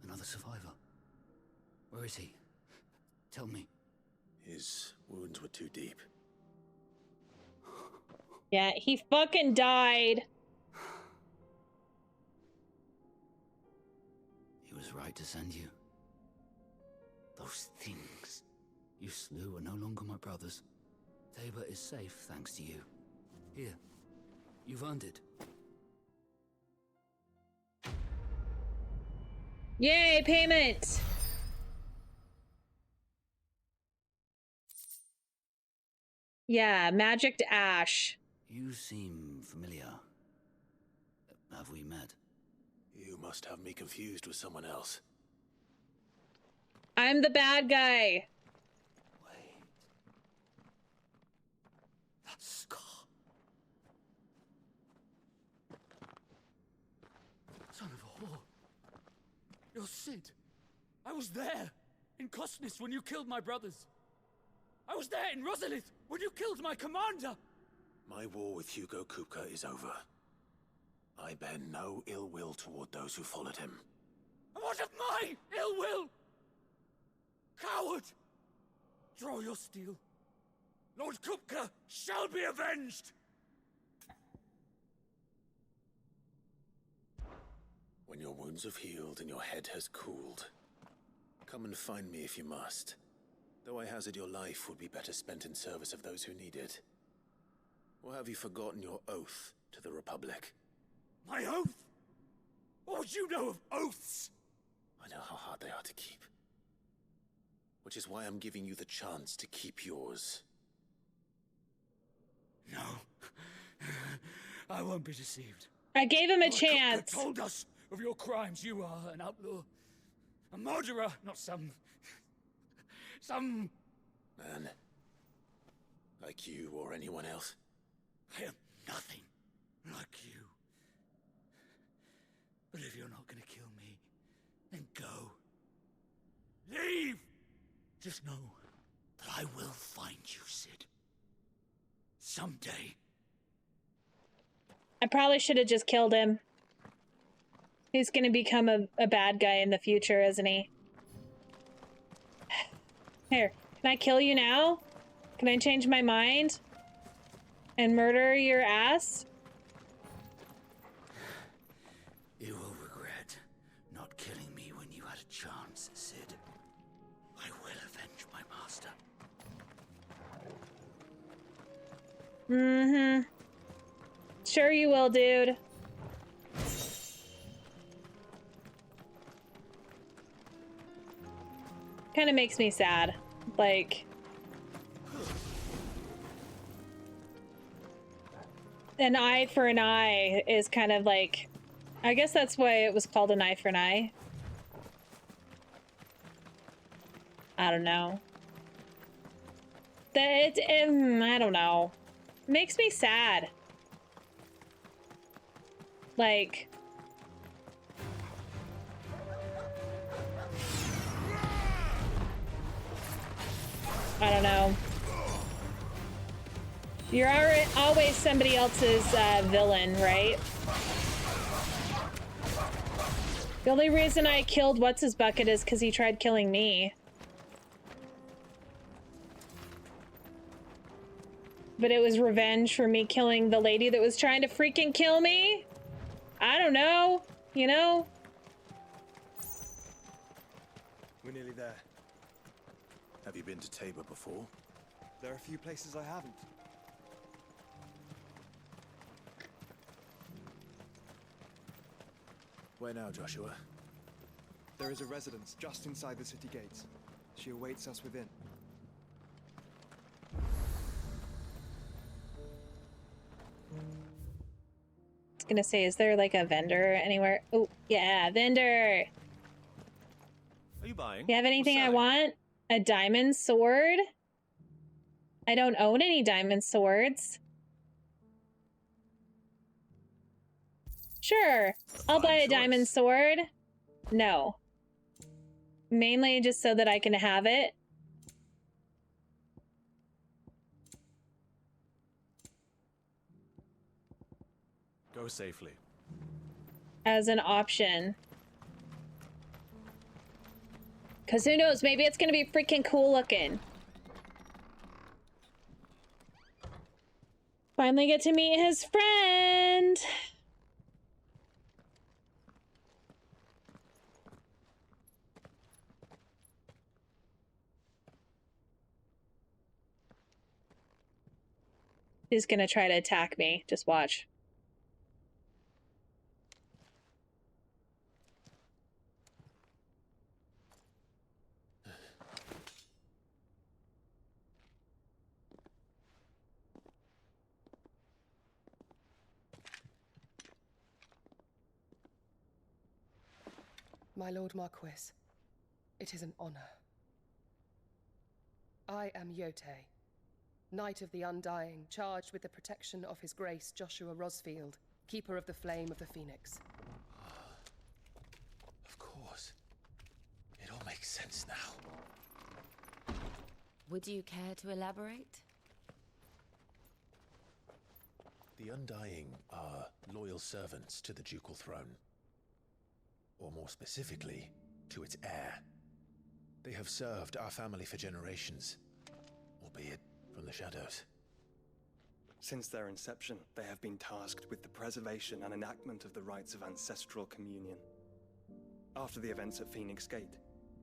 Another survivor? Where is he? Tell me. His wounds were too deep. Yeah, he fucking died. He was right to send you. Those things you slew are no longer my brothers. Tabor is safe thanks to you. Here, you've earned it. Yay, payment! Yeah, magicked ash. You seem familiar. Have we met? You must have me confused with someone else. I'm the bad guy. Wait. That scar. Son of a whore. You're Sid. I was there, in Cosnes when you killed my brothers. I was there in Rosalith when you killed my commander. My war with Hugo Kupka is over. I bear no ill will toward those who followed him. And what of my ill will? Coward! Draw your steel. Lord Kupka shall be avenged! When your wounds have healed and your head has cooled, come and find me if you must. Though I hazard your life would be better spent in service of those who need it. Or have you forgotten your oath to the Republic? My oath? What would you know of oaths? I know how hard they are to keep. Which is why I'm giving you the chance to keep yours. No. I won't be deceived. I gave him a Lord chance. Kupka told us of your crimes. You are an outlaw. A murderer, not some man. Like you or anyone else. I am nothing like you. But if you're not gonna kill me, go. Leave! Just know that I will find you, Sid. Someday. I probably should have just killed him. He's gonna become a bad guy in the future, isn't he? Here, can I kill you now? Can I change my mind? And murder your ass? You will regret not killing me when you had a chance, Sid. I will avenge my master. Mm-hmm. Sure you will, dude. Kind of makes me sad. Like... an eye for an eye is kind of like... I guess that's why it was called an eye for an eye. I don't know. I don't know. It makes me sad. Like... I don't know. You're always somebody else's villain, right? The only reason I killed What's-His-Bucket is because he tried killing me. But it was revenge for me killing the lady that was trying to freaking kill me? I don't know, you know? We're nearly there. Have you been to Tabor before? There are a few places I haven't. Where now, Joshua? There is a residence just inside the city gates. She awaits us within. I was gonna say, is there like a vendor anywhere? Oh, yeah, vendor! Are you buying? You have anything I want? A diamond sword? I don't own any diamond swords. Sure, I'll buy a diamond sword. No. Mainly just so that I can have it. Go safely. As an option. Because who knows, maybe it's going to be freaking cool looking. Finally get to meet his friend. He's going to try to attack me. Just watch. My Lord Marquis, it is an honor. I am Yotei, Knight of the Undying, charged with the protection of His Grace Joshua Rosfield, Keeper of the Flame of the Phoenix. Of course. It all makes sense now. Would you care to elaborate? The Undying are loyal servants to the ducal throne. Or more specifically, to its heir. They have served our family for generations, albeit from the shadows. Since their inception, they have been tasked with the preservation and enactment of the rites of ancestral communion. After the events at Phoenix Gate,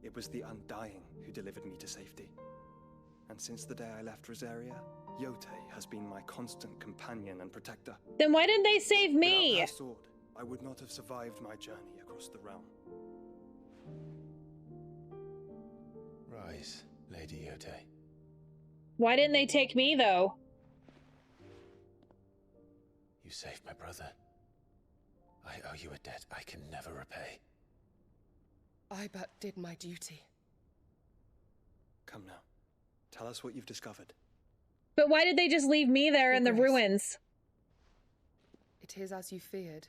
it was the Undying who delivered me to safety. And since the day I left Rosaria, Yotei has been my constant companion and protector. Then why didn't they save me? Without her sword, I would not have survived my journey across the realm. Rise, Lady Yotei. Why didn't they take me, though? You saved my brother. I owe you a debt I can never repay. I but did my duty. Come now. Tell us what you've discovered. But why did they just leave me there in the ruins? It is as you feared.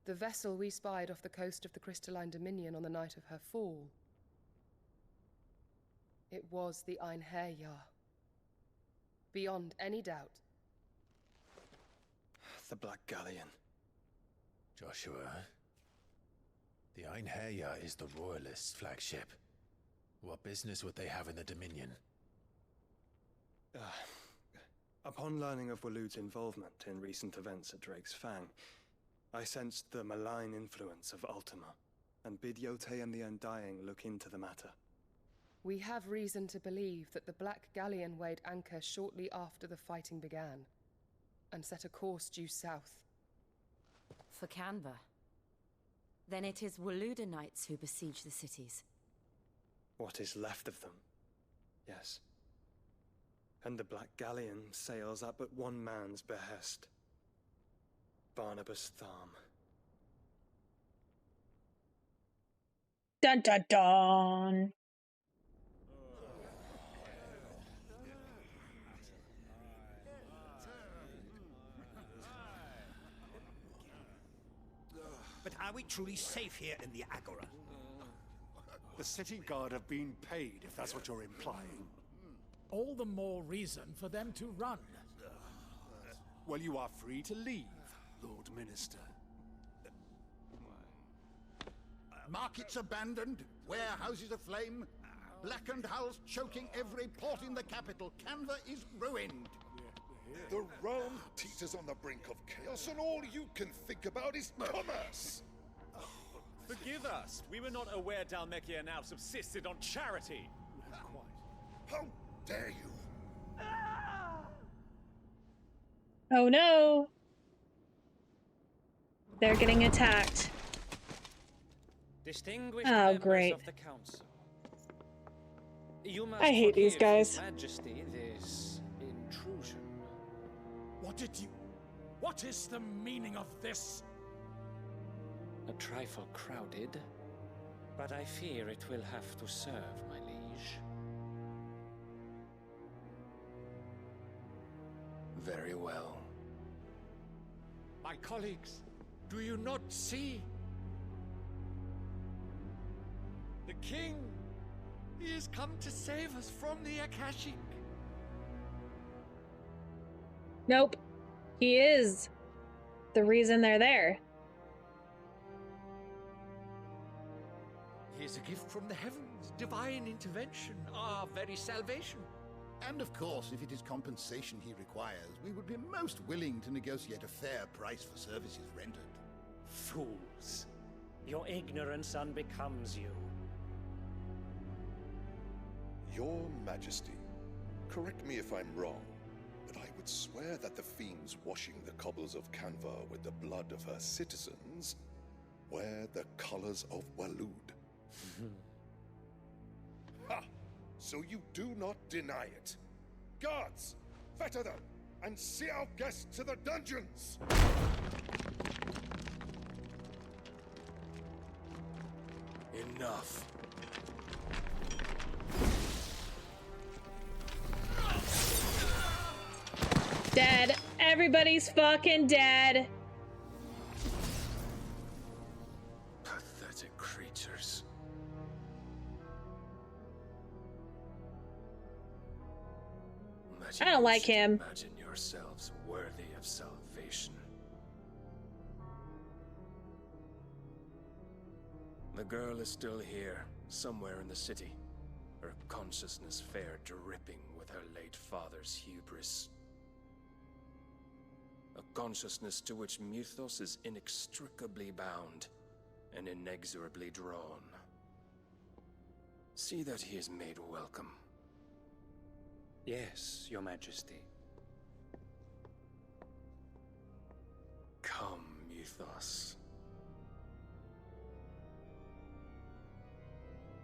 The vessel we spied off the coast of the Crystalline Dominion on the night of her fall. It was the Einherjar. Beyond any doubt. The Black Galleon. Joshua, the Einherjar is the Royalists' flagship. What business would they have in the Dominion? Upon learning of Waloed's involvement in recent events at Drake's Fang, I sensed the malign influence of Ultima, and bid Yotei and the Undying look into the matter. We have reason to believe that the Black Galleon weighed anchor shortly after the fighting began, and set a course due south. For Canva. Then it is Waloeda Knights who besiege the cities. What is left of them, yes. And the Black Galleon sails at but one man's behest. Barnabas Tharm. Dun dun dun! But are we truly safe here in the Agora? The city guard have been paid, if that's what you're implying. All the more reason for them to run. Well, you are free to leave, Lord Minister. Markets abandoned, warehouses aflame, blackened hulls choking every port in the capital. Canva is ruined. The realm teeters on the brink of chaos, and all you can think about is commerce! Forgive us. We were not aware Dhalmekia now subsisted on charity. How dare you? Oh no! They're getting attacked. Distinguished Oh, members great. of the council. You must I hate these forgive His guys. Majesty this intrusion. What is the meaning of this? A trifle crowded, but I fear it will have to serve, my liege. Very well. My colleagues, do you not see? The king! He has come to save us from the Akashic. Nope. He is the reason they're there. He is a gift from the heavens, divine intervention, our very salvation. And of course, if it is compensation he requires, we would be most willing to negotiate a fair price for services rendered. Fools. Your ignorance unbecomes you. Your Majesty, correct me if I'm wrong, but I would swear that the fiends washing the cobbles of Canva with the blood of her citizens wear the colors of Waloed. Ha! So you do not deny it. Guards, fetter them, and see our guests to the dungeons! Enough. Dead. Everybody's fucking dead. Pathetic creatures. I don't like him. Imagine yourselves worthy of salvation. The girl is still here, somewhere in the city. Her consciousness fair dripping with her late father's hubris. A consciousness to which Mythos is inextricably bound and inexorably drawn. See that he is made welcome. Yes, Your Majesty. Come, Mythos.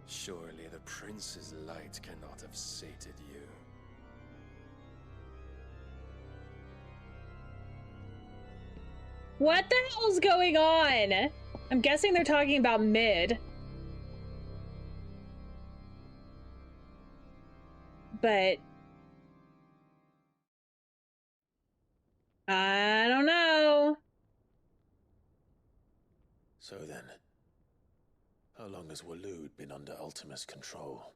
Surely the prince's light cannot have sated you. What the hell's going on? I'm guessing they're talking about mid. But I don't know. has Waloed been under Ultima's control?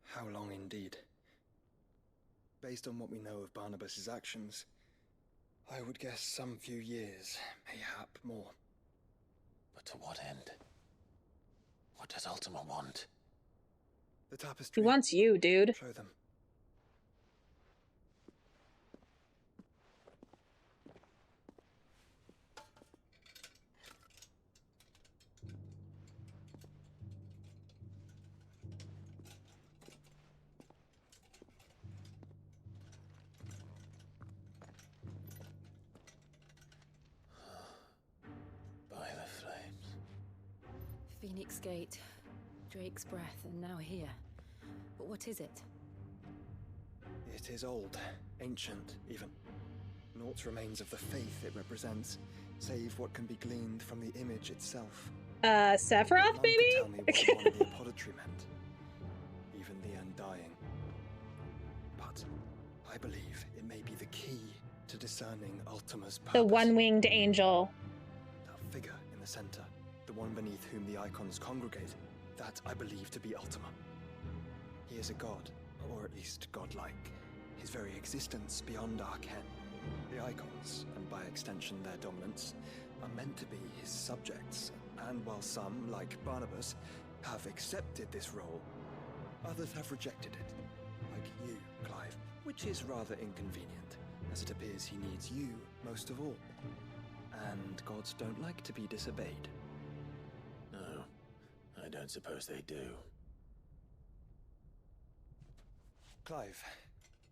How long indeed? Based on what we know of Barnabas's actions, I would guess some few years, mayhap more. But to what end? What does Ultima want? The tapestry. He wants you, dude. Show them. By the flames. Phoenix Gate, Drake's Breath, and now here. But what is it? It is old, ancient, even. Naught remains of the faith it represents, save what can be gleaned from the image itself. Sephiroth, maybe? Tell me what one of the apodatory meant. Even the Undying. But I believe it may be the key to discerning Ultima's purpose. The one-winged angel. That figure in the center, the one beneath whom the icons congregate, that I believe to be Ultima. He is a god, or at least godlike. His very existence beyond our ken. The icons, and by extension their dominance, are meant to be his subjects, and while some, like Barnabas, have accepted this role, others have rejected it, like you, Clive, which is rather inconvenient, as it appears he needs you most of all. And gods don't like to be disobeyed. No, I don't suppose they do. Clive,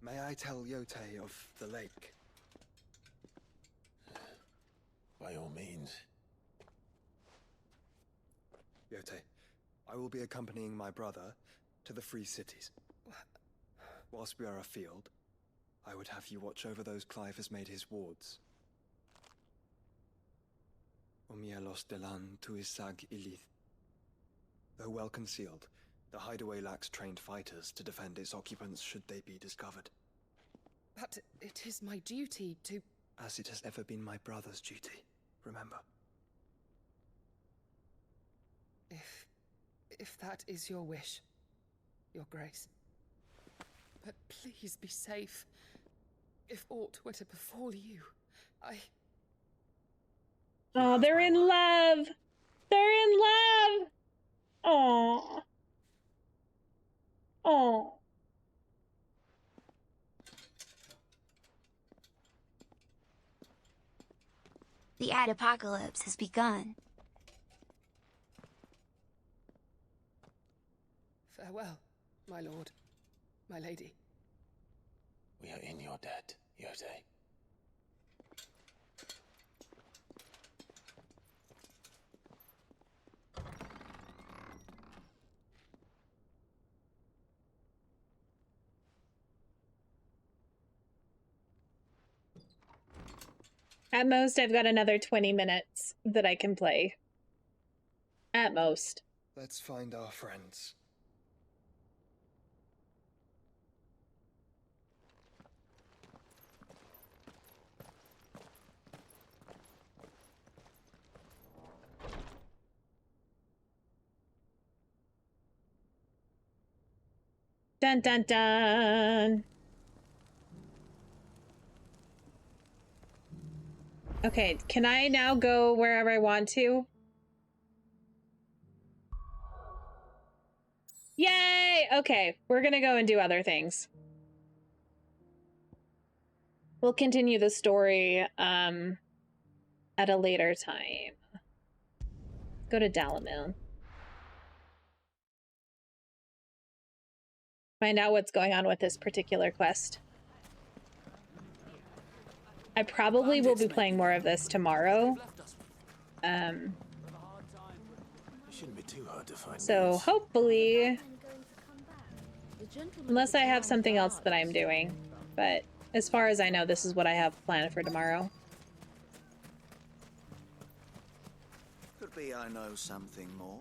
may I tell Yotei of the lake? By all means. Yotei, I will be accompanying my brother to the Free Cities. Whilst we are afield, I would have you watch over those Clive has made his wards. Omielos delan tuisag ilith. Though well concealed, the hideaway lacks trained fighters to defend its occupants should they be discovered. But it is my duty to... As it has ever been my brother's duty, remember. If that is your wish, Your Grace. But please be safe. If aught were to befall you, Oh, they're in love! They're in love! Aww. Aww. The apocalypse has begun. Farewell, my lord, my lady. We are in your debt, Yotei. At most, I've got another 20 minutes that I can play. At most. Let's find our friends. Dun dun dun! Okay, can I now go wherever I want to? Yay! Okay, we're gonna go and do other things. We'll continue the story at a later time. Go to Dalamil. Find out what's going on with this particular quest. I probably will be playing more of this tomorrow. It shouldn't be too hard to find. So hopefully, unless I have something else that I'm doing, but as far as I know, this is what I have planned for tomorrow. Could be I know something more.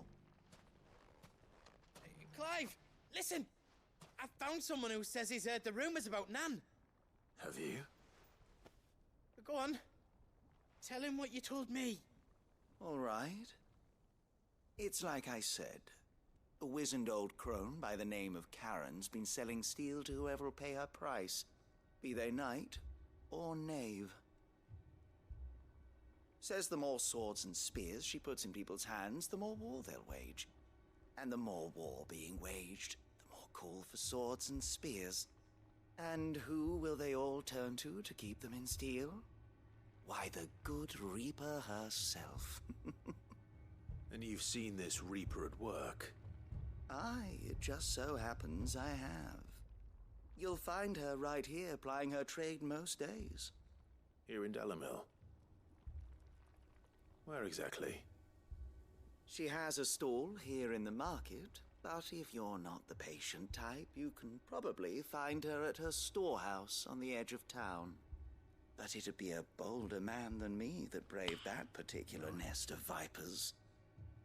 Clive, listen! I found someone who says he's heard the rumors about Nan. Have you? Go on. Tell him what you told me. All right. It's like I said. A wizened old crone by the name of Karen's been selling steel to whoever will pay her price, be they knight or knave. Says the more swords and spears she puts in people's hands, the more war they'll wage. And the more war being waged, the more call for swords and spears. And who will they all turn to keep them in steel? Why, the good Reaper herself. And you've seen this Reaper at work? Aye, it just so happens I have. You'll find her right here plying her trade most days. Here in Delamil? Where exactly? She has a stall here in the market, but if you're not the patient type, you can probably find her at her storehouse on the edge of town. But it'd be a bolder man than me that braved that particular nest of vipers.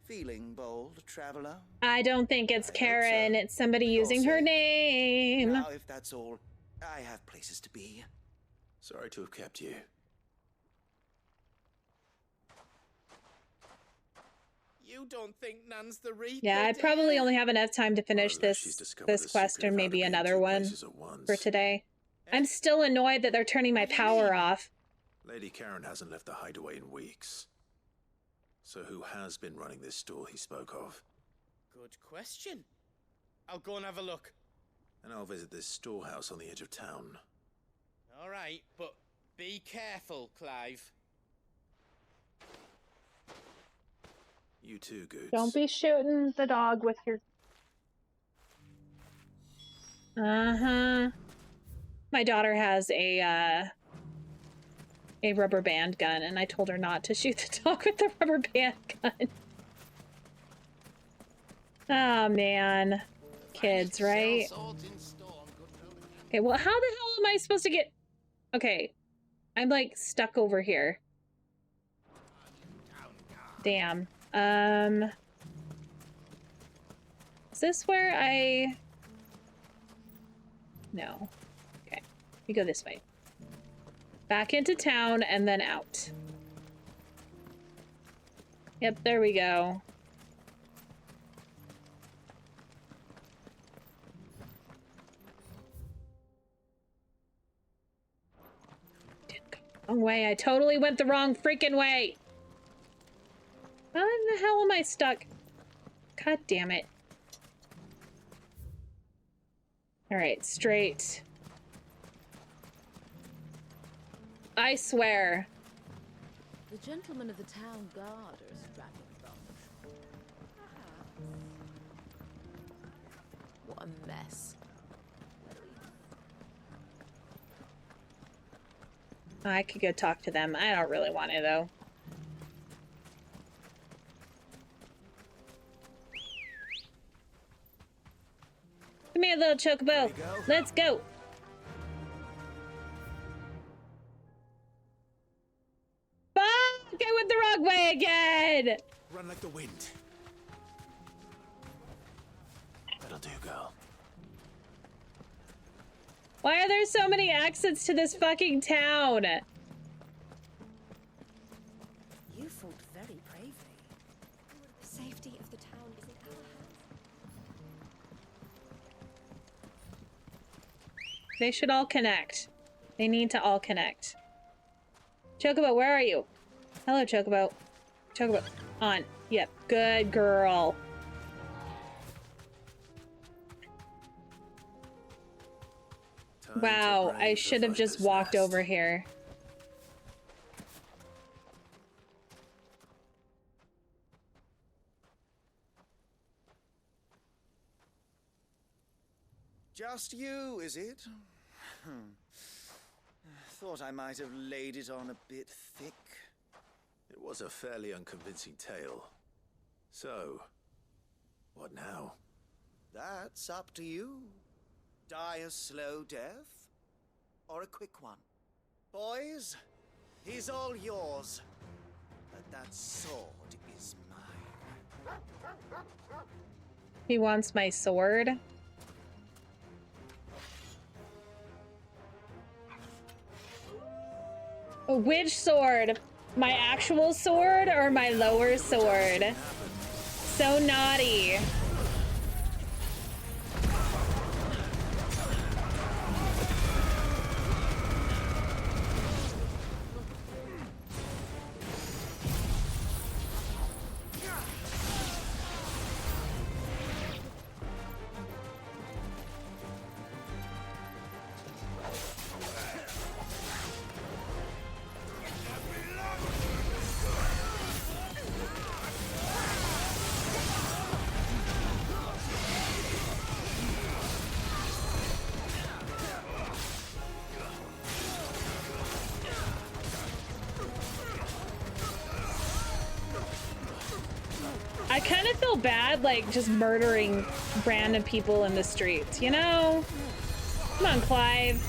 Feeling bold, traveler? I don't think it's Karen. It's somebody using her name. Now, if that's all, I have places to be. Sorry to have kept you. You don't think Nan's the Reaper? Yeah, I probably only have enough time to finish this quest and maybe another one for today. I'm still annoyed that they're turning my power off. Lady Karen hasn't left the hideaway in weeks. So who has been running this stall he spoke of? Good question. I'll go and have a look. And I'll visit this storehouse on the edge of town. All right, but be careful, Clive. You too, Goods. Don't be shooting the dog with your... Uh-huh. My daughter has a rubber band gun, and I told her not to shoot the dog with the rubber band gun. Oh, man. Kids, right? Okay, well, how the hell am I supposed to get... Okay. I'm, like, stuck over here. Damn. Is this where I... No. Okay. We go this way. Back into town and then out. Yep, there we go. Didn't go the wrong way. I totally went the wrong freaking way. How in the hell am I stuck? God damn it. Alright, straight. I swear. The gentlemen of the town guard are a strapping bunch. What a mess. I could go talk to them. I don't really want to, though. Come here, little chocobo. Let's go. Fuck! I went the wrong way again! Run like the wind. That'll do, girl. Why are there so many exits to this fucking town? You fought very bravely. The safety of the town is in our hands. They should all connect. They need to all connect. Chocobo, where are you? Hello, Chocobo. Chocobo, on. Yep, good girl. Wow, I should have just walked over here. Just you, is it? Thought I might have laid it on a bit thick. It was a fairly unconvincing tale. So, what now? That's up to you. Die a slow death, or a quick one. Boys, he's all yours. But that sword is mine. He wants my sword. Which sword? My actual sword or my lower sword? So naughty. I kind of feel bad, like, just murdering random people in the streets, you know? Come on, Clive.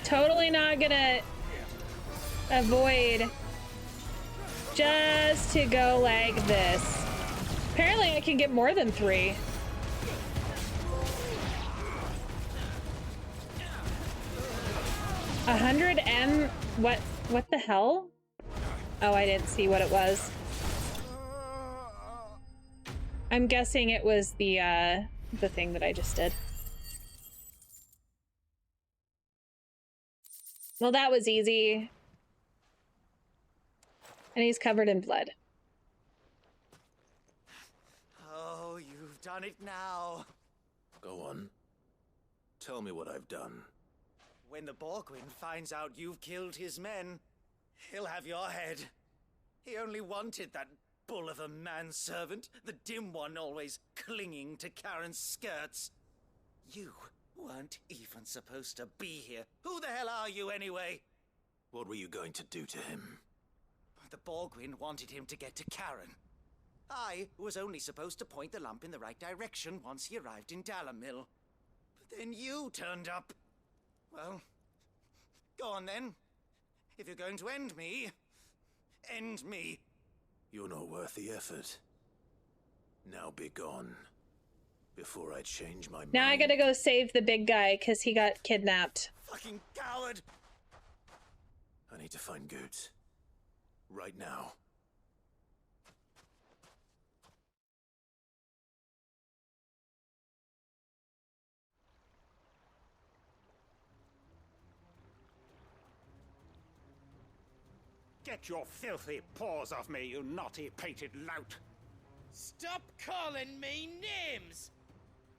Totally not gonna avoid just to go like this. Apparently I can get more than 3. $100 what the hell? Oh, I didn't see what it was. I'm guessing it was the thing that I just did. Well, that was easy. And he's covered in blood. Oh, you've done it now. Go on. Tell me what I've done. When the Borgwyn finds out you've killed his men, he'll have your head. He only wanted that bull of a manservant, the dim one always clinging to Karen's skirts. You weren't even supposed to be here. Who the hell are you anyway? What were you going to do to him? The Borgwyn wanted him to get to Karen. I was only supposed to point the lamp in the right direction once he arrived in Dalamil. But then you turned up. Well, go on then. If you're going to end me, end me. You're not worth the effort. Now be gone. Before I change my mind. Now I gotta go save the big guy because he got kidnapped. Fucking coward! I need to find Goetz. Right now. Get your filthy paws off me, you naughty-pated lout! Stop calling me names!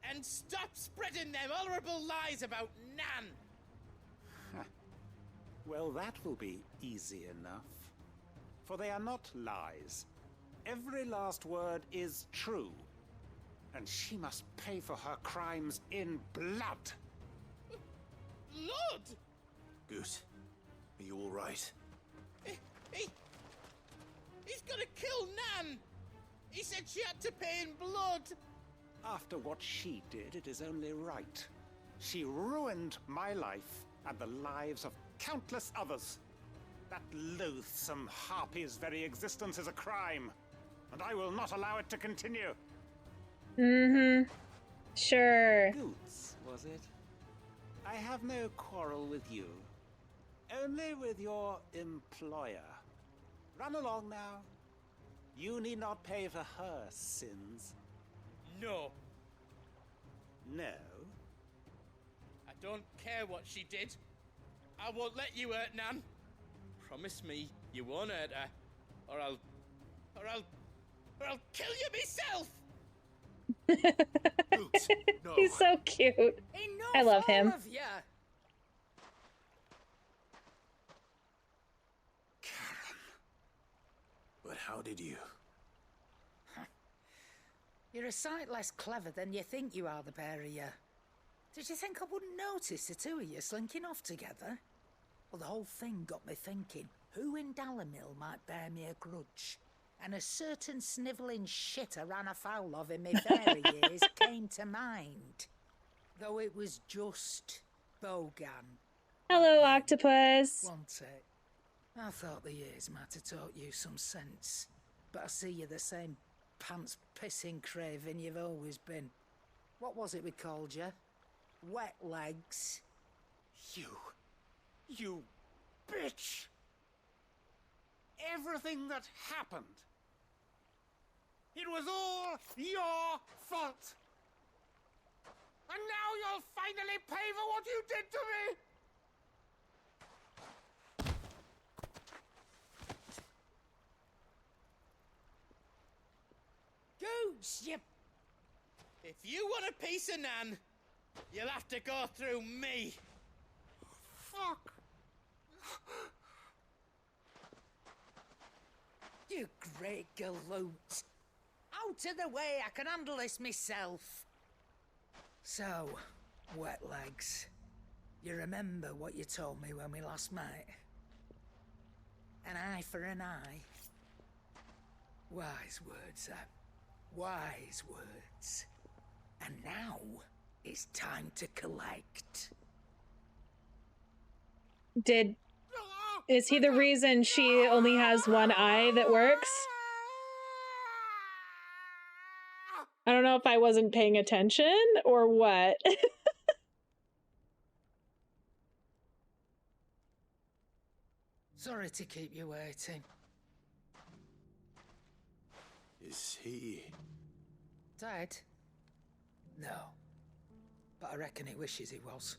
And stop spreading them horrible lies about Nan! Well, that will be easy enough. For they are not lies. Every last word is true. And she must pay for her crimes in blood. Lord! Goot, are you all right? He's gonna kill Nan! He said she had to pay in blood! After what she did, it is only right. She ruined my life and the lives of countless others. That loathsome harpy's very existence is a crime, and I will not allow it to continue. Mm-hmm. Sure. Goetz, was it? I have no quarrel with you. Only with your employer. Run along now. You need not pay for her sins. No. No? I don't care what she did. I won't let you hurt Nan. Promise me you won't hurt her, or I'll kill you myself. Goetz, no. He's so cute. Enough, I love him. all of ya. But how did you? You're a sight less clever than you think you are, the pair of you. Did you think I wouldn't notice the two of you slinking off together? Well, the whole thing got me thinking, who in Dalamil might bear me a grudge? And a certain snivelling shit I ran afoul of in my fairy years came to mind. Though it was just Bogan. Hello, octopus. Want it? I thought the years might have taught you some sense, but I see you're the same pants-pissing craven you've always been. What was it we called you? Wet legs? You bitch! Everything that happened, it was all your fault! And now you'll finally pay for what you did to me! Goose, you... If you want a piece of Nan, you'll have to go through me. Fuck! You great galoot. Out of the way, I can handle this myself. So, wet legs. You remember what you told me when we last met? An eye for an eye. Wise words, Sam. Wise words. And now, it's time to collect. Is he the reason she only has one eye that works? I don't know if I wasn't paying attention or what. Sorry to keep you waiting. Is he... Dead? No. But I reckon he wishes he was.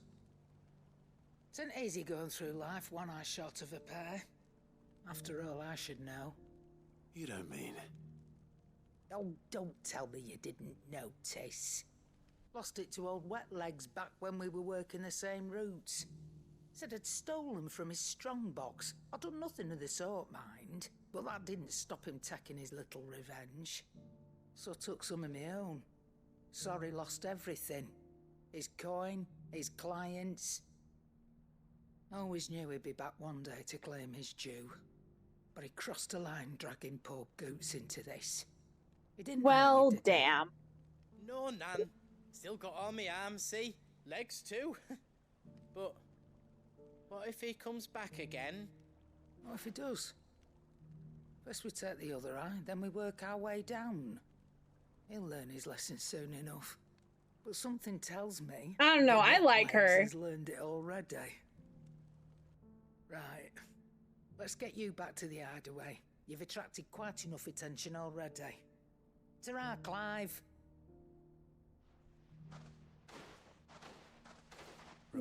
It isn't easy going through life one eye short of a pair. After all, I should know. You don't mean... Oh, don't tell me you didn't notice. Lost it to old Wet Legs back when we were working the same routes. Said I'd stolen from his strongbox. I'd done nothing of the sort, mind. But that didn't stop him taking his little revenge. So I took some of my own. Sorry, lost everything. His coin, his clients. Always knew he'd be back one day to claim his due. But he crossed a line dragging poor Goots into this. He didn't well, know you, damn. No, Nan. Still got all my arms, see? Legs too. But what if he comes back again? What if he does? First we take the other eye, then we work our way down. He'll learn his lesson soon enough. But something tells me... I don't know, I like her. He's learned it already. Right. Let's get you back to the hideaway. You've attracted quite enough attention already. Ta-ra, Clive.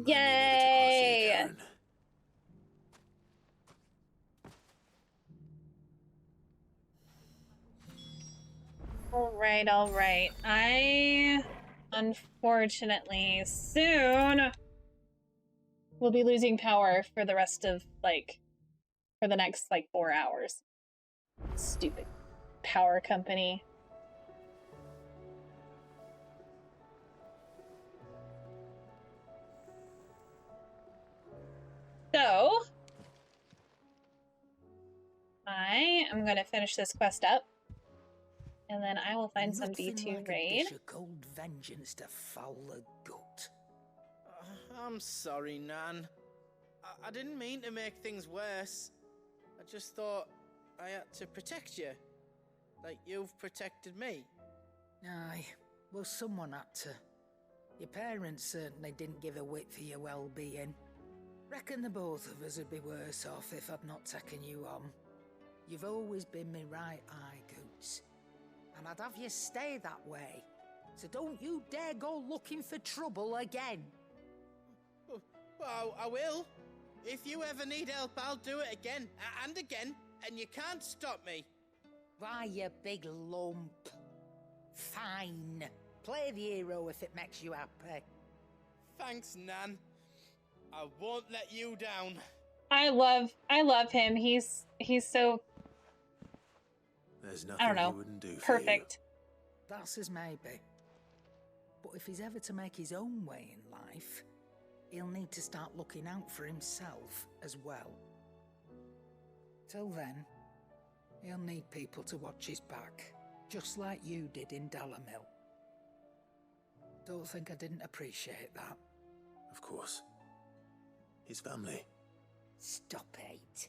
Yay! All right. I, unfortunately, soon will be losing power for the rest of, for the next, 4 hours. Stupid power company. So, I am going to finish this quest up. And then I will find some B2 raid. A cold vengeance to foul the gut. I'm sorry, Nan. I didn't mean to make things worse. I just thought I had to protect you. Like you've protected me. Aye, well someone had to. Your parents certainly didn't give a whit for your well-being. Reckon the both of us would be worse off if I'd not taken you on. You've always been me right eye, Goots. And I'd have you stay that way. So don't you dare go looking for trouble again. Well, I will. If you ever need help, I'll do it again and again, and you can't stop me. Why, you big lump. Fine. Play the hero if it makes you happy. Thanks, Nan. I won't let you down. I love him. He's so... There's nothing I don't know. he wouldn't do for perfect. That's as maybe. But if he's ever to make his own way in life, he'll need to start looking out for himself as well. Till then, he'll need people to watch his back, just like you did in Dalamil. Don't think I didn't appreciate that. Of course. his family. Stop it.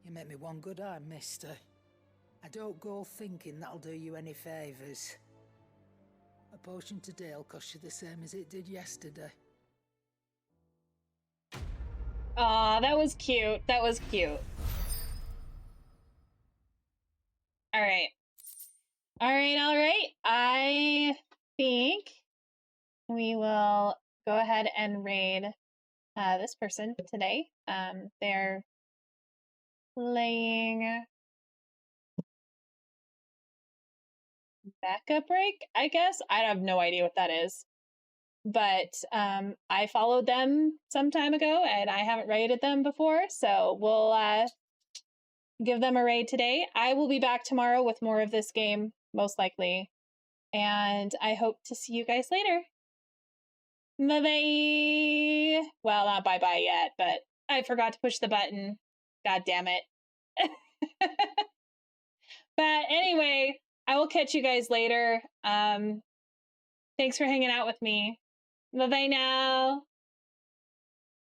You make me one good eye, mister. I don't go thinking that'll do you any favours. A potion today'll cost you the same as it did yesterday. Aw, that was cute. That was cute. All right. All right. I think we will go ahead and raid this person today. They're playing backup break, I guess. I have no idea what that is. But I followed them some time ago and I haven't raided them before, so we'll give them a raid today. I will be back tomorrow with more of this game, most likely. And I hope to see you guys later. Bye-bye. Well, not bye-bye yet, but I forgot to push the button. God damn it. But anyway, I will catch you guys later. Thanks for hanging out with me. Bye-bye now.